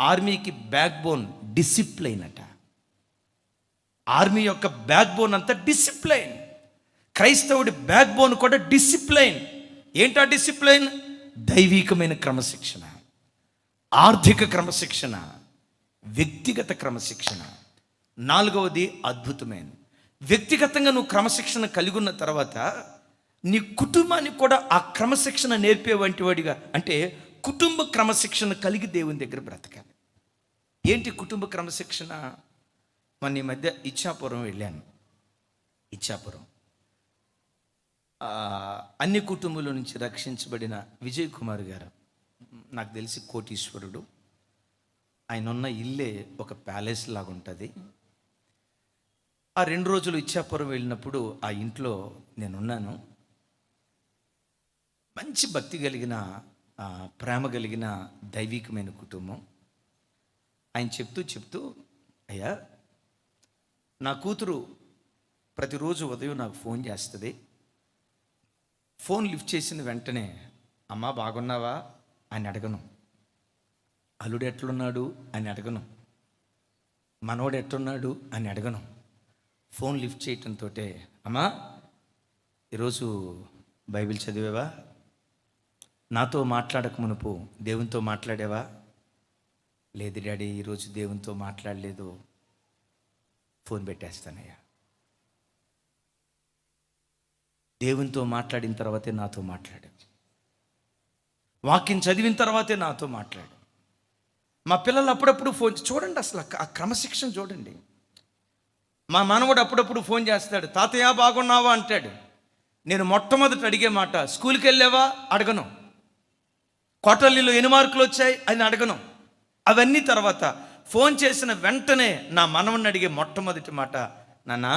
ఆర్మీకి బ్యాక్ బోన్ డిసిప్లైన్ అట. ఆర్మీ యొక్క బ్యాక్ బోన్ అంతా డిసిప్లైన్. క్రైస్తవుడి బ్యాక్ బోన్ కూడా డిసిప్లైన్. ఏంటా డిసిప్లైన్? దైవికమైన క్రమశిక్షణ, ఆర్థిక క్రమశిక్షణ, వ్యక్తిగత క్రమశిక్షణ. నాలుగవది అద్భుతమైన వ్యక్తిగతంగా నువ్వు క్రమశిక్షణ కలిగి ఉన్న తర్వాత నీ కుటుంబానికి కూడా ఆ క్రమశిక్షణ నేర్పే వంటి వాడిగా, అంటే కుటుంబ క్రమశిక్షణ కలిగి దేవుని దగ్గర బ్రతకాలి. ఏంటి కుటుంబ క్రమశిక్షణ? మొన్న ఈ మధ్య ఇచ్చాపురం వెళ్ళాను. ఇచ్చాపురం అన్ని కుటుంబాల నుంచి రక్షించబడిన విజయ్ కుమార్ గారు, నాకు తెలిసి కోటీశ్వరుడు. ఆయన ఉన్న ఇల్లే ఒక ప్యాలెస్ లాగా ఉంటుంది. ఆ 2 రోజులు ఇచ్చాపురం వెళ్ళినప్పుడు ఆ ఇంట్లో నేనున్నాను. మంచి భక్తి కలిగిన, ప్రేమ కలిగిన దైవికమైన కుటుంబం. ఆయన చెప్తూ అయ్యా నా కూతురు ప్రతిరోజు ఉదయం నాకు ఫోన్ చేస్తుంది. ఫోన్ లిఫ్ట్ చేసిన వెంటనే అమ్మా బాగున్నావా అని అడగను, అల్లుడు ఎట్లున్నాడు అని అడగను, మనోడు ఎట్లున్నాడు అని అడగను. ఫోన్ లిఫ్ట్ చేయటంతో అమ్మా ఈరోజు బైబిల్ చదివేవా? నాతో మాట్లాడక మునుపు దేవునితో మాట్లాడేవా? లేదు డాడీ ఈరోజు దేవునితో మాట్లాడలేదు. ఫోన్ పెట్టేస్తానయ్యా. దేవునితో మాట్లాడిన తర్వాతే నాతో మాట్లాడు, వాక్యం చదివిన తర్వాతే నాతో మాట్లాడు. మా పిల్లలు అప్పుడప్పుడు ఫోన్ చూడండి, అసలు ఆ క్రమశిక్షణ చూడండి. మా మనవడు అప్పుడప్పుడు ఫోన్ చేస్తాడు, తాతయ్య బాగున్నావా అంటాడు. నేను మొట్టమొదటి అడిగే మాట, స్కూల్కి వెళ్ళావా అడగను, క్వార్టర్లీలో ఎన్ని మార్కులు వచ్చాయి అని అడగను. అవన్నీ తర్వాత ఫోన్ చేసిన వెంటనే నా మనవడిని అడిగే మొట్టమొదటి మాట, నాన్న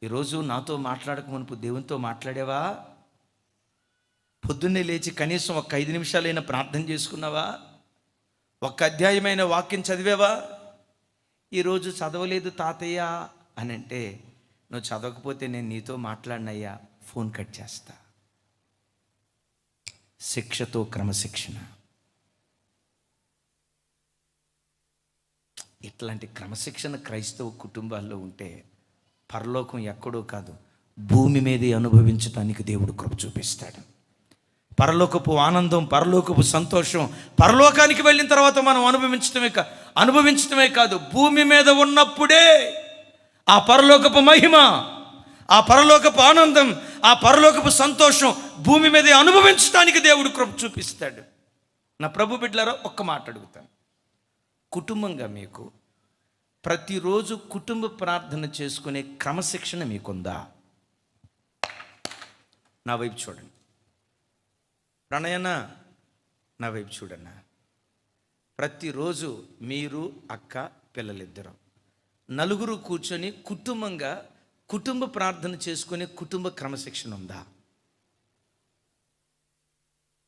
ఈరోజు నాతో మాట్లాడక మునుపు దేవునితో మాట్లాడేవా? పొద్దున్నే లేచి కనీసం ఒక 5 నిమిషాలైనా ప్రార్థన చేసుకున్నావా? ఒక్క అధ్యాయమైన వాక్యం చదివేవా? ఈరోజు చదవలేదు తాతయ్య అని అంటే, నువ్వు చదవకపోతే నేను నీతో మాట్లాడినయ్యా, ఫోన్ కట్ చేస్తా. శిక్షతో క్రమశిక్షణ. ఇట్లాంటి క్రమశిక్షణ క్రైస్తవ కుటుంబాల్లో ఉంటే పరలోకం ఎక్కడో కాదు, భూమి మీదే అనుభవించడానికి దేవుడు కృప చూపిస్తాడు. పరలోకపు ఆనందం, పరలోకపు సంతోషం పరలోకానికి వెళ్ళిన తర్వాత మనం అనుభవించటమే కాదు, భూమి మీద ఉన్నప్పుడే ఆ పరలోకపు మహిమ, ఆ పరలోకపు ఆనందం, ఆ పరలోకపు సంతోషం భూమి మీదే అనుభవించడానికి దేవుడు కృప చూపిస్తాడు. నా ప్రభు బిడ్డలారా, ఒక్క మాట అడుగుతాను. కుటుంబంగా మీకు ప్రతిరోజు కుటుంబ ప్రార్థన చేసుకునే క్రమశిక్షణ మీకుందా? నా వైపు చూడండి. ప్రణయన, నా వైపు చూడన్నా. ప్రతిరోజు మీరు, అక్క, పిల్లలిద్దరు నలుగురు కూర్చొని కుటుంబంగా కుటుంబ ప్రార్థన చేసుకునే కుటుంబ క్రమశిక్షణ ఉందా?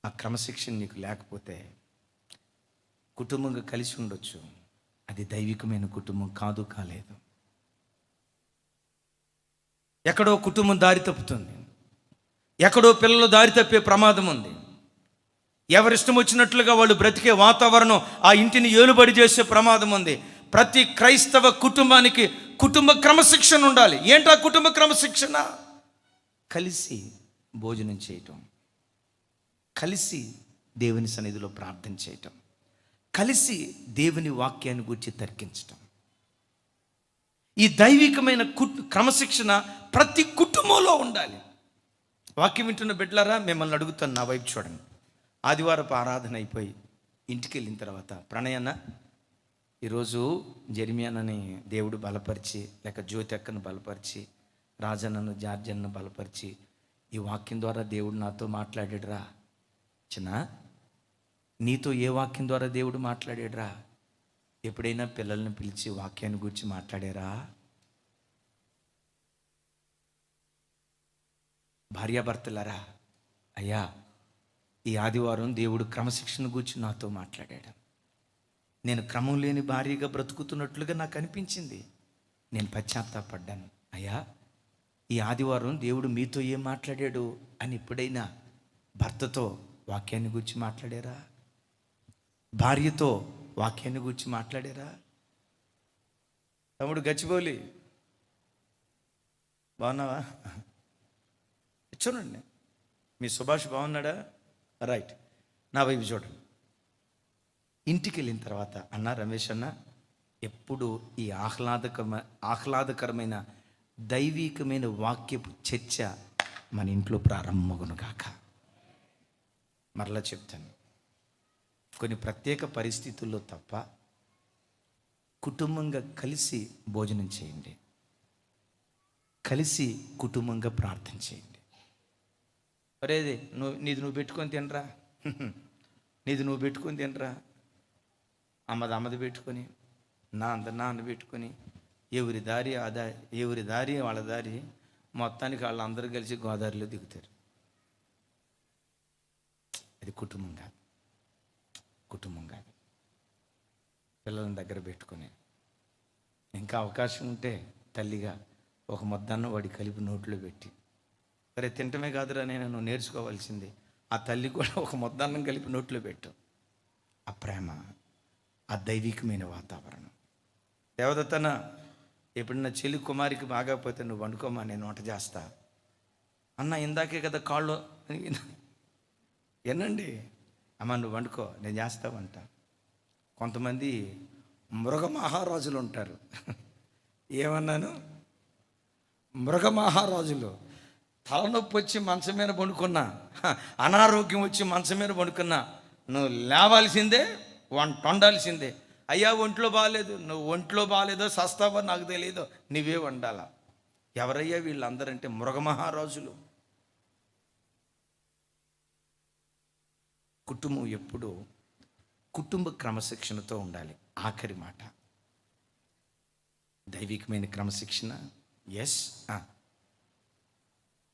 ఆ క్రమశిక్షణ నీకు లేకపోతే కుటుంబంగా కలిసి ఉండొచ్చు, అది దైవికమైన కుటుంబం కాలేదు. ఎక్కడో కుటుంబం దారి తప్పుతుంది, ఎక్కడో పిల్లలు దారి తప్పే ప్రమాదం ఉంది. ఎవరిష్టం వచ్చినట్లుగా వాళ్ళు బ్రతికే వాతావరణం ఆ ఇంటిని ఏలుబడి చేసే ప్రమాదం ఉంది. ప్రతి క్రైస్తవ కుటుంబానికి కుటుంబ క్రమశిక్షణ ఉండాలి. ఏంటా కుటుంబ క్రమశిక్షణ? కలిసి భోజనం చేయటం, కలిసి దేవుని సన్నిధిలో ప్రార్థన చేయటం, కలిసి దేవుని వాక్యాన్ని గురించి తర్కించటం. ఈ దైవికమైన క్రమశిక్షణ ప్రతి కుటుంబంలో ఉండాలి. వాక్యం వింటున్న బిడ్డలారా, మిమ్మల్ని అడుగుతాను, నా వైపు చూడండి. ఆదివారపు ఆరాధన అయిపోయి ఇంటికి వెళ్ళిన తర్వాత, ప్రణయన్న ఈరోజు జెర్మియానని దేవుడు బలపరిచి, లేక జ్యోతి అక్కను బలపరిచి, రాజన్నను, జార్జన్నను బలపరిచి, ఈ వాక్యం ద్వారా దేవుడు నాతో మాట్లాడాడురా. చిన్న, నీతో ఏ వాక్యం ద్వారా దేవుడు మాట్లాడాడురా? ఎప్పుడైనా పిల్లల్ని పిలిచి వాక్యాన్ని గురించి మాట్లాడారా? భార్యాభర్తలారా, అయ్యా ఈ ఆదివారం దేవుడు క్రమశిక్షణ గురించి నాతో మాట్లాడాడు. నేను క్రమం లేని భార్యగా బ్రతుకుతున్నట్లుగా నాకు అనిపించింది. నేను పశ్చాత్తాపడ్డాను. అయ్యా ఈ ఆదివారం దేవుడు మీతో ఏం మాట్లాడాడు అని ఎప్పుడైనా భర్తతో వాక్యాన్ని గురించి మాట్లాడారా? భార్యతో వాక్యాన్ని గురించి మాట్లాడారా? తమ్ముడు గచ్చిబౌలి, బాగున్నావా? చూడండి, మీ సుభాష్ బాగున్నాడా? రైట్. నా వైపు చూడండి. ఇంటికి వెళ్ళిన తర్వాత, అన్న రమేష్ అన్న, ఎప్పుడు ఈ ఆహ్లాదకరమైన దైవికమైన వాక్యపు చర్చ మన ఇంట్లో ప్రారంభమగును కాక. మరలా చెప్తాను, కొన్ని ప్రత్యేక పరిస్థితుల్లో తప్ప కుటుంబంగా కలిసి భోజనం చేయండి, కలిసి కుటుంబంగా ప్రార్థన చేయండి. అరేది నీది నువ్వు పెట్టుకొని తినరా, నీది నువ్వు పెట్టుకొని తినరా, అమ్మది పెట్టుకొని, నాన్న పెట్టుకొని, ఎవరి దారి వాళ్ళ దారి, మొత్తానికి వాళ్ళందరూ కలిసి గోదావరిలో దిగుతారు. అది కుటుంబం కాదు. పిల్లలను దగ్గర పెట్టుకొని, ఇంకా అవకాశం ఉంటే తల్లిగా ఒక ముద్దన్న వాడి కలిపి నోట్లో పెట్టి, సరే తింటమే కాదురా నేను నేర్చుకోవాల్సింది, ఆ తల్లి కూడా ఒక ముద్దన్నం కలిపి నోట్లో పెట్టు. ఆ ప్రేమ, ఆ దైవికమైన వాతావరణం. దేవదత్తన, ఎప్పుడన్నా చెల్లి కుమారికి బాగాపోతే నువ్వు వండుకోమా, నేను వంట చేస్తా అన్న. ఇందాకే కదా కాళ్ళు ఏనండి, అమ్మ నువ్వు వండుకో, నేను చేస్తా వంట. కొంతమంది మృగమహారాజులు ఉంటారు. ఏమన్నాను? మృగమహారాజులు. తలనొప్పి వచ్చి మంచం మీద పండుకున్నా, అనారోగ్యం వచ్చి మంచం మీద పండుకున్నా, నువ్వు లేవాల్సిందే, వండాల్సిందే. అయ్యా ఒంట్లో బాగాలేదు, నువ్వు ఒంట్లో బాగాలేదో సస్తావో నాకు తెలియదు, నువ్వే వండాలా. ఎవరయ్యా వీళ్ళందరంటే మృగమహారాజులు. కుటుంబం ఎప్పుడూ కుటుంబ క్రమశిక్షణతో ఉండాలి. ఆఖరి మాట, దైవికమైన క్రమశిక్షణ ఎస్,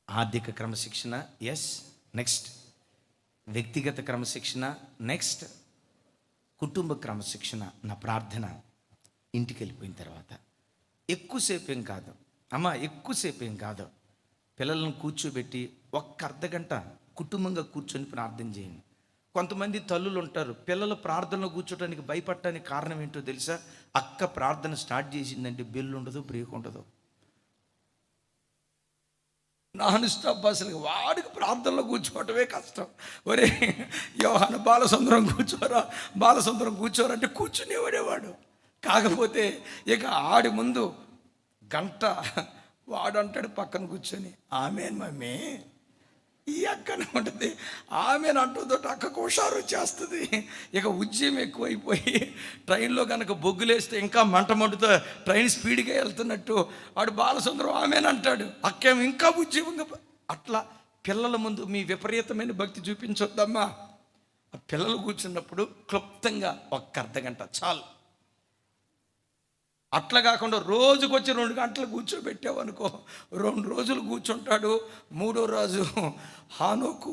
ఆర్థిక క్రమశిక్షణ ఎస్, నెక్స్ట్ వ్యక్తిగత క్రమశిక్షణ నెక్స్ట్, కుటుంబ క్రమశిక్షణ. నా ప్రార్థన, ఇంటికి వెళ్ళిపోయిన తర్వాత ఎక్కువసేపు ఏం కాదు, పిల్లలను కూర్చోబెట్టి ఒక్క అర్ధగంట కుటుంబంగా కూర్చొని ప్రార్థన చేయండి. కొంతమంది తల్లులు ఉంటారు, పిల్లలు ప్రార్థనలో కూర్చోడానికి భయపడటానికి కారణం ఏంటో తెలుసా? అక్క ప్రార్థన స్టార్ట్ చేసిందంటే బెల్ ఉండదు, బ్రేక్ ఉండదు. నాన్ స్టాప్ అసలు వాడికి ప్రార్థనలో కూర్చోవటమే కష్టం. ఒరే యోహాను బాలసుందరం కూర్చోరా, బాలసుందరం కూర్చోరా అంటే కూర్చునేవాడేవాడు. కాకపోతే ఇక ఆడి ముందు గంట వాడు అంటాడు పక్కన కూర్చొని, ఆమెన్ మమ్మీ ఈ అక్కనే ఉంటుంది. ఆమెను అంటుందో అక్కకు హుషారు వచ్చేస్తుంది. ఇక ఉద్యమం ఎక్కువైపోయి ట్రైన్లో కనుక బొగ్గులేస్తే ఇంకా మంట మండుతో ట్రైన్ స్పీడ్గా వెళ్తున్నట్టు వాడు బాలసుందరం ఆమెను అంటాడు, అక్కేమో ఇంకా ఉద్యమంగా. అట్లా పిల్లల ముందు మీ విపరీతమైన భక్తి చూపించొద్దమ్మా. ఆ పిల్లలు కూర్చున్నప్పుడు క్లుప్తంగా ఒక్క అర్ధగంట చాలు. అట్లా కాకుండా రోజుకొచ్చి 2 గంటలు కూర్చోబెట్టావనుకో, 2 రోజులు కూర్చుంటాడు. 3వ రోజు హానోకు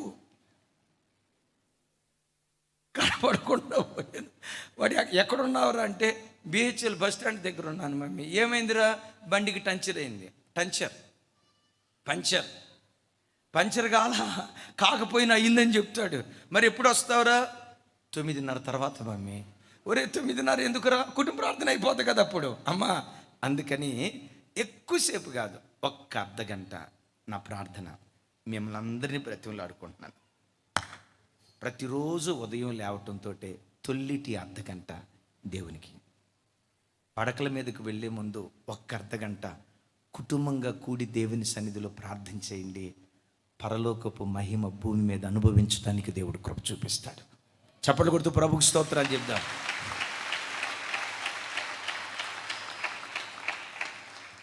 కనపడకుండా పోయాను. వాడు ఎక్కడున్నావురా అంటే బిహెచ్ఎల్ బస్ స్టాండ్ దగ్గర ఉన్నాను మమ్మీ. ఏమైందిరా? బండికి పంచర్ అయింది. పంచర్ కాకపోయినా అయిందని చెప్తాడు. మరి ఎప్పుడు వస్తావురా? 9:30 తర్వాత మమ్మీ. ఒరే 9:30 ఎందుకురా? కుటుంబ ప్రార్థన అయిపోతుంది కదా అప్పుడు. అమ్మా అందుకని ఎక్కువసేపు కాదు, ఒక్క అర్ధగంట నా ప్రార్థన. మిమ్మల్ని అందరినీ బ్రతిమలాడుకుంటున్నాను. ప్రతిరోజు ఉదయం లేవటంతో తొల్లిటి అర్ధగంట దేవునికి. పడకల మీదకు వెళ్ళే ముందు ఒక్క అర్ధగంట కుటుంబంగా కూడి దేవుని సన్నిధిలో ప్రార్థన చేయండి. పరలోకపు మహిమ భూమి మీద అనుభవించడానికి దేవుడు కృప చూపిస్తాడు. చప్పట్లు కొడుతూ ప్రభుకు స్తోత్రాలు చెప్దాం.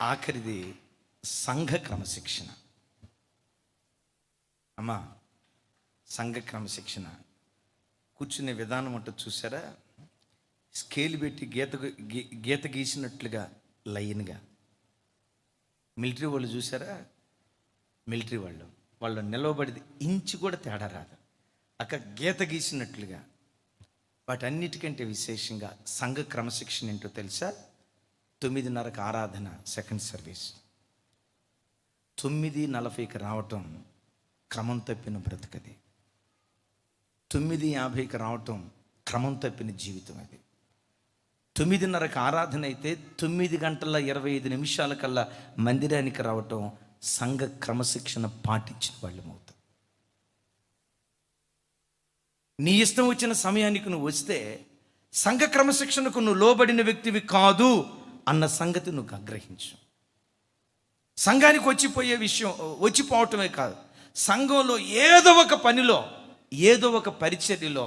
ఆఖరిది సంఘ క్రమశిక్షణ. అమ్మా సంఘ క్రమశిక్షణ కూర్చునే విధానం ఉంటుంది చూసారా? స్కేల్ పెట్టి గీత గీసినట్లుగా లైన్గా. మిలిటరీ వాళ్ళు చూసారా? మిలిటరీ వాళ్ళు నిలవబడిది ఇంచు కూడా తేడా రాదు, అక్కడ గీత గీసినట్లుగా. వాటన్నిటికంటే విశేషంగా సంఘ క్రమశిక్షణ ఏంటో తెలుసా? 9:30కి ఆరాధన, సెకండ్ సర్వీస్. 9:40కి రావటం క్రమం తప్పిన బ్రతుకది. 9:50కి రావటం క్రమం తప్పిన జీవితం అది. 9:30కి ఆరాధన అయితే 9:25 మందిరానికి రావటం సంఘ క్రమశిక్షణ పాటించిన వాళ్ళు అవుతాం. నీ ఇష్టం వచ్చిన సమయానికి నువ్వు వస్తే సంఘ క్రమశిక్షణకు నువ్వు లోబడిన వ్యక్తివి కాదు అన్న సంగతి నువ్వు ఆగ్రహించు. సంఘానికి వచ్చిపోవటమే కాదు, సంఘంలో ఏదో ఒక పనిలో, ఏదో ఒక పరిచర్యలో,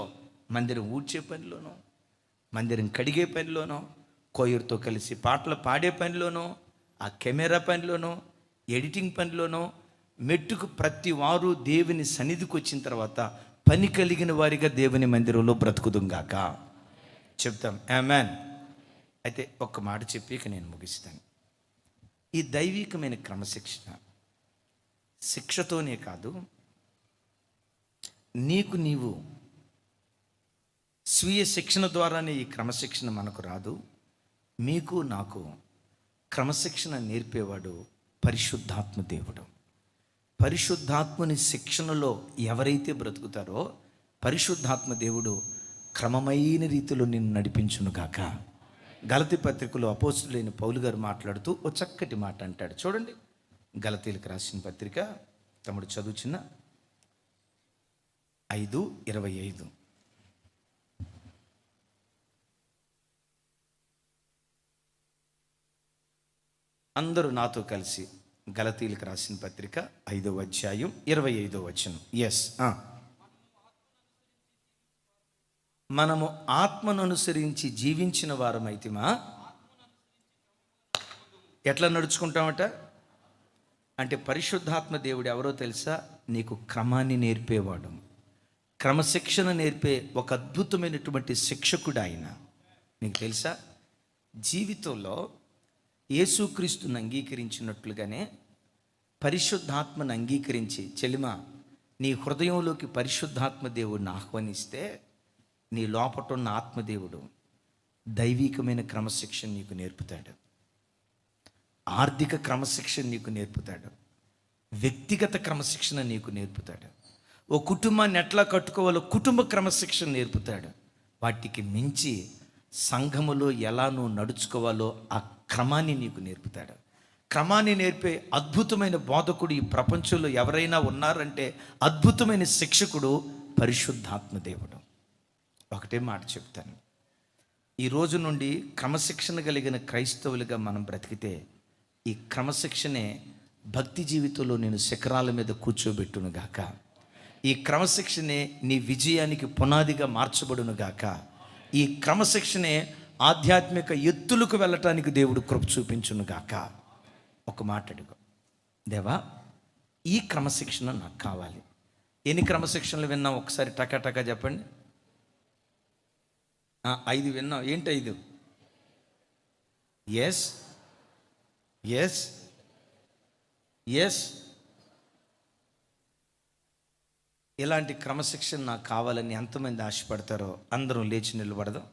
మందిరం ఊడ్చే పనిలోనో, మందిరం కడిగే పనిలోనో, కోయూరుతో కలిసి పాటలు పాడే పనిలోనో, ఆ కెమెరా పనిలోనో, ఎడిటింగ్ పనిలోనో, మెట్టుకు ప్రతి వారు దేవుని సన్నిధికి వచ్చిన తర్వాత పని కలిగిన వారిగా దేవుని మందిరంలో బ్రతుకుదుంగాక చెప్తాం. ఆమేన్. అయితే ఒక్క మాట చెప్పి ఇక నేను ముగిస్తాను. ఈ దైవికమైన క్రమశిక్షణ శిక్షతోనే కాదు, నీకు నీవు స్వీయ శిక్షణ ద్వారానే ఈ క్రమశిక్షణ మనకు రాదు. మీకు నాకు క్రమశిక్షణ నేర్పేవాడు పరిశుద్ధాత్మ దేవుడు. పరిశుద్ధాత్మని శిక్షణలో ఎవరైతే బ్రతుకుతారో పరిశుద్ధాత్మ దేవుడు క్రమమైన రీతిలో నిన్ను నడిపించునుగాక. గలతీ పత్రికలో అపోస్తులైన పౌలు గారు మాట్లాడుతూ ఓ చక్కటి మాట అంటాడు చూడండి. గలతీలకు రాసిన పత్రిక, తమ్ముడు చదువుచిన 5:25. అందరూ నాతో కలిసి గలతీలకు రాసిన పత్రిక 5వ అధ్యాయం 25వ వచనం. ఎస్, మనము ఆత్మను అనుసరించి జీవించిన వారమైతిమా. ఎట్లా నడుచుకుంటామట అంటే పరిశుద్ధాత్మ దేవుడు ఎవరో తెలుసా? నీకు క్రమాన్ని నేర్పేవాడు, క్రమశిక్షణ నేర్పే ఒక అద్భుతమైనటువంటి శిక్షకుడు ఆయన. నీకు తెలుసా, జీవితంలో యేసుక్రీస్తుని అంగీకరించినట్లుగానే పరిశుద్ధాత్మను అంగీకరించి, చెలిమా నీ హృదయంలోకి పరిశుద్ధాత్మ దేవుడిని ఆహ్వానిస్తే నీ లోపట ఉన్న ఆత్మదేవుడు దైవికమైన క్రమశిక్షణ నీకు నేర్పుతాడు, ఆర్థిక క్రమశిక్షణ నీకు నేర్పుతాడు, వ్యక్తిగత క్రమశిక్షణ నీకు నేర్పుతాడు, ఓ కుటుంబాన్ని ఎట్లా కట్టుకోవాలో కుటుంబ క్రమశిక్షణ నేర్పుతాడు. వాటికి మించి సంఘములో ఎలా నువ్వు నడుచుకోవాలో ఆ క్రమాన్ని నీకు నేర్పుతాడు. క్రమాన్ని నేర్పే అద్భుతమైన బోధకుడు ఈ ప్రపంచంలో ఎవరైనా ఉన్నారంటే అద్భుతమైన శిక్షకుడు పరిశుద్ధాత్మ దేవుడు. ఒకటే మాట చెప్తాను, ఈ రోజు నుండి క్రమశిక్షణ కలిగిన క్రైస్తవులుగా మనం బ్రతికితే ఈ క్రమశిక్షణే భక్తి జీవితంలో నేను శిఖరాల మీద కూర్చోబెట్టును గాక. ఈ క్రమశిక్షణే నీ విజయానికి పునాదిగా మార్చబడును గాక. ఈ క్రమశిక్షణే ఆధ్యాత్మిక ఎత్తులకు వెళ్ళటానికి దేవుడు కృప చూపించును గాక. ఒక మాట అడుగు, దేవా ఈ క్రమశిక్షణ నాకు కావాలి. ఎన్ని క్రమశిక్షణలు విన్నాం ఒకసారి టకా చెప్పండి. 5 విన్నాం. ఏంటి 5? Yes yes yes. ఇలాంటి క్రమశిక్షణ నాకు కావాలని ఎంతమంది ఆశపడతారో అందరం లేచి నిలబడదాం.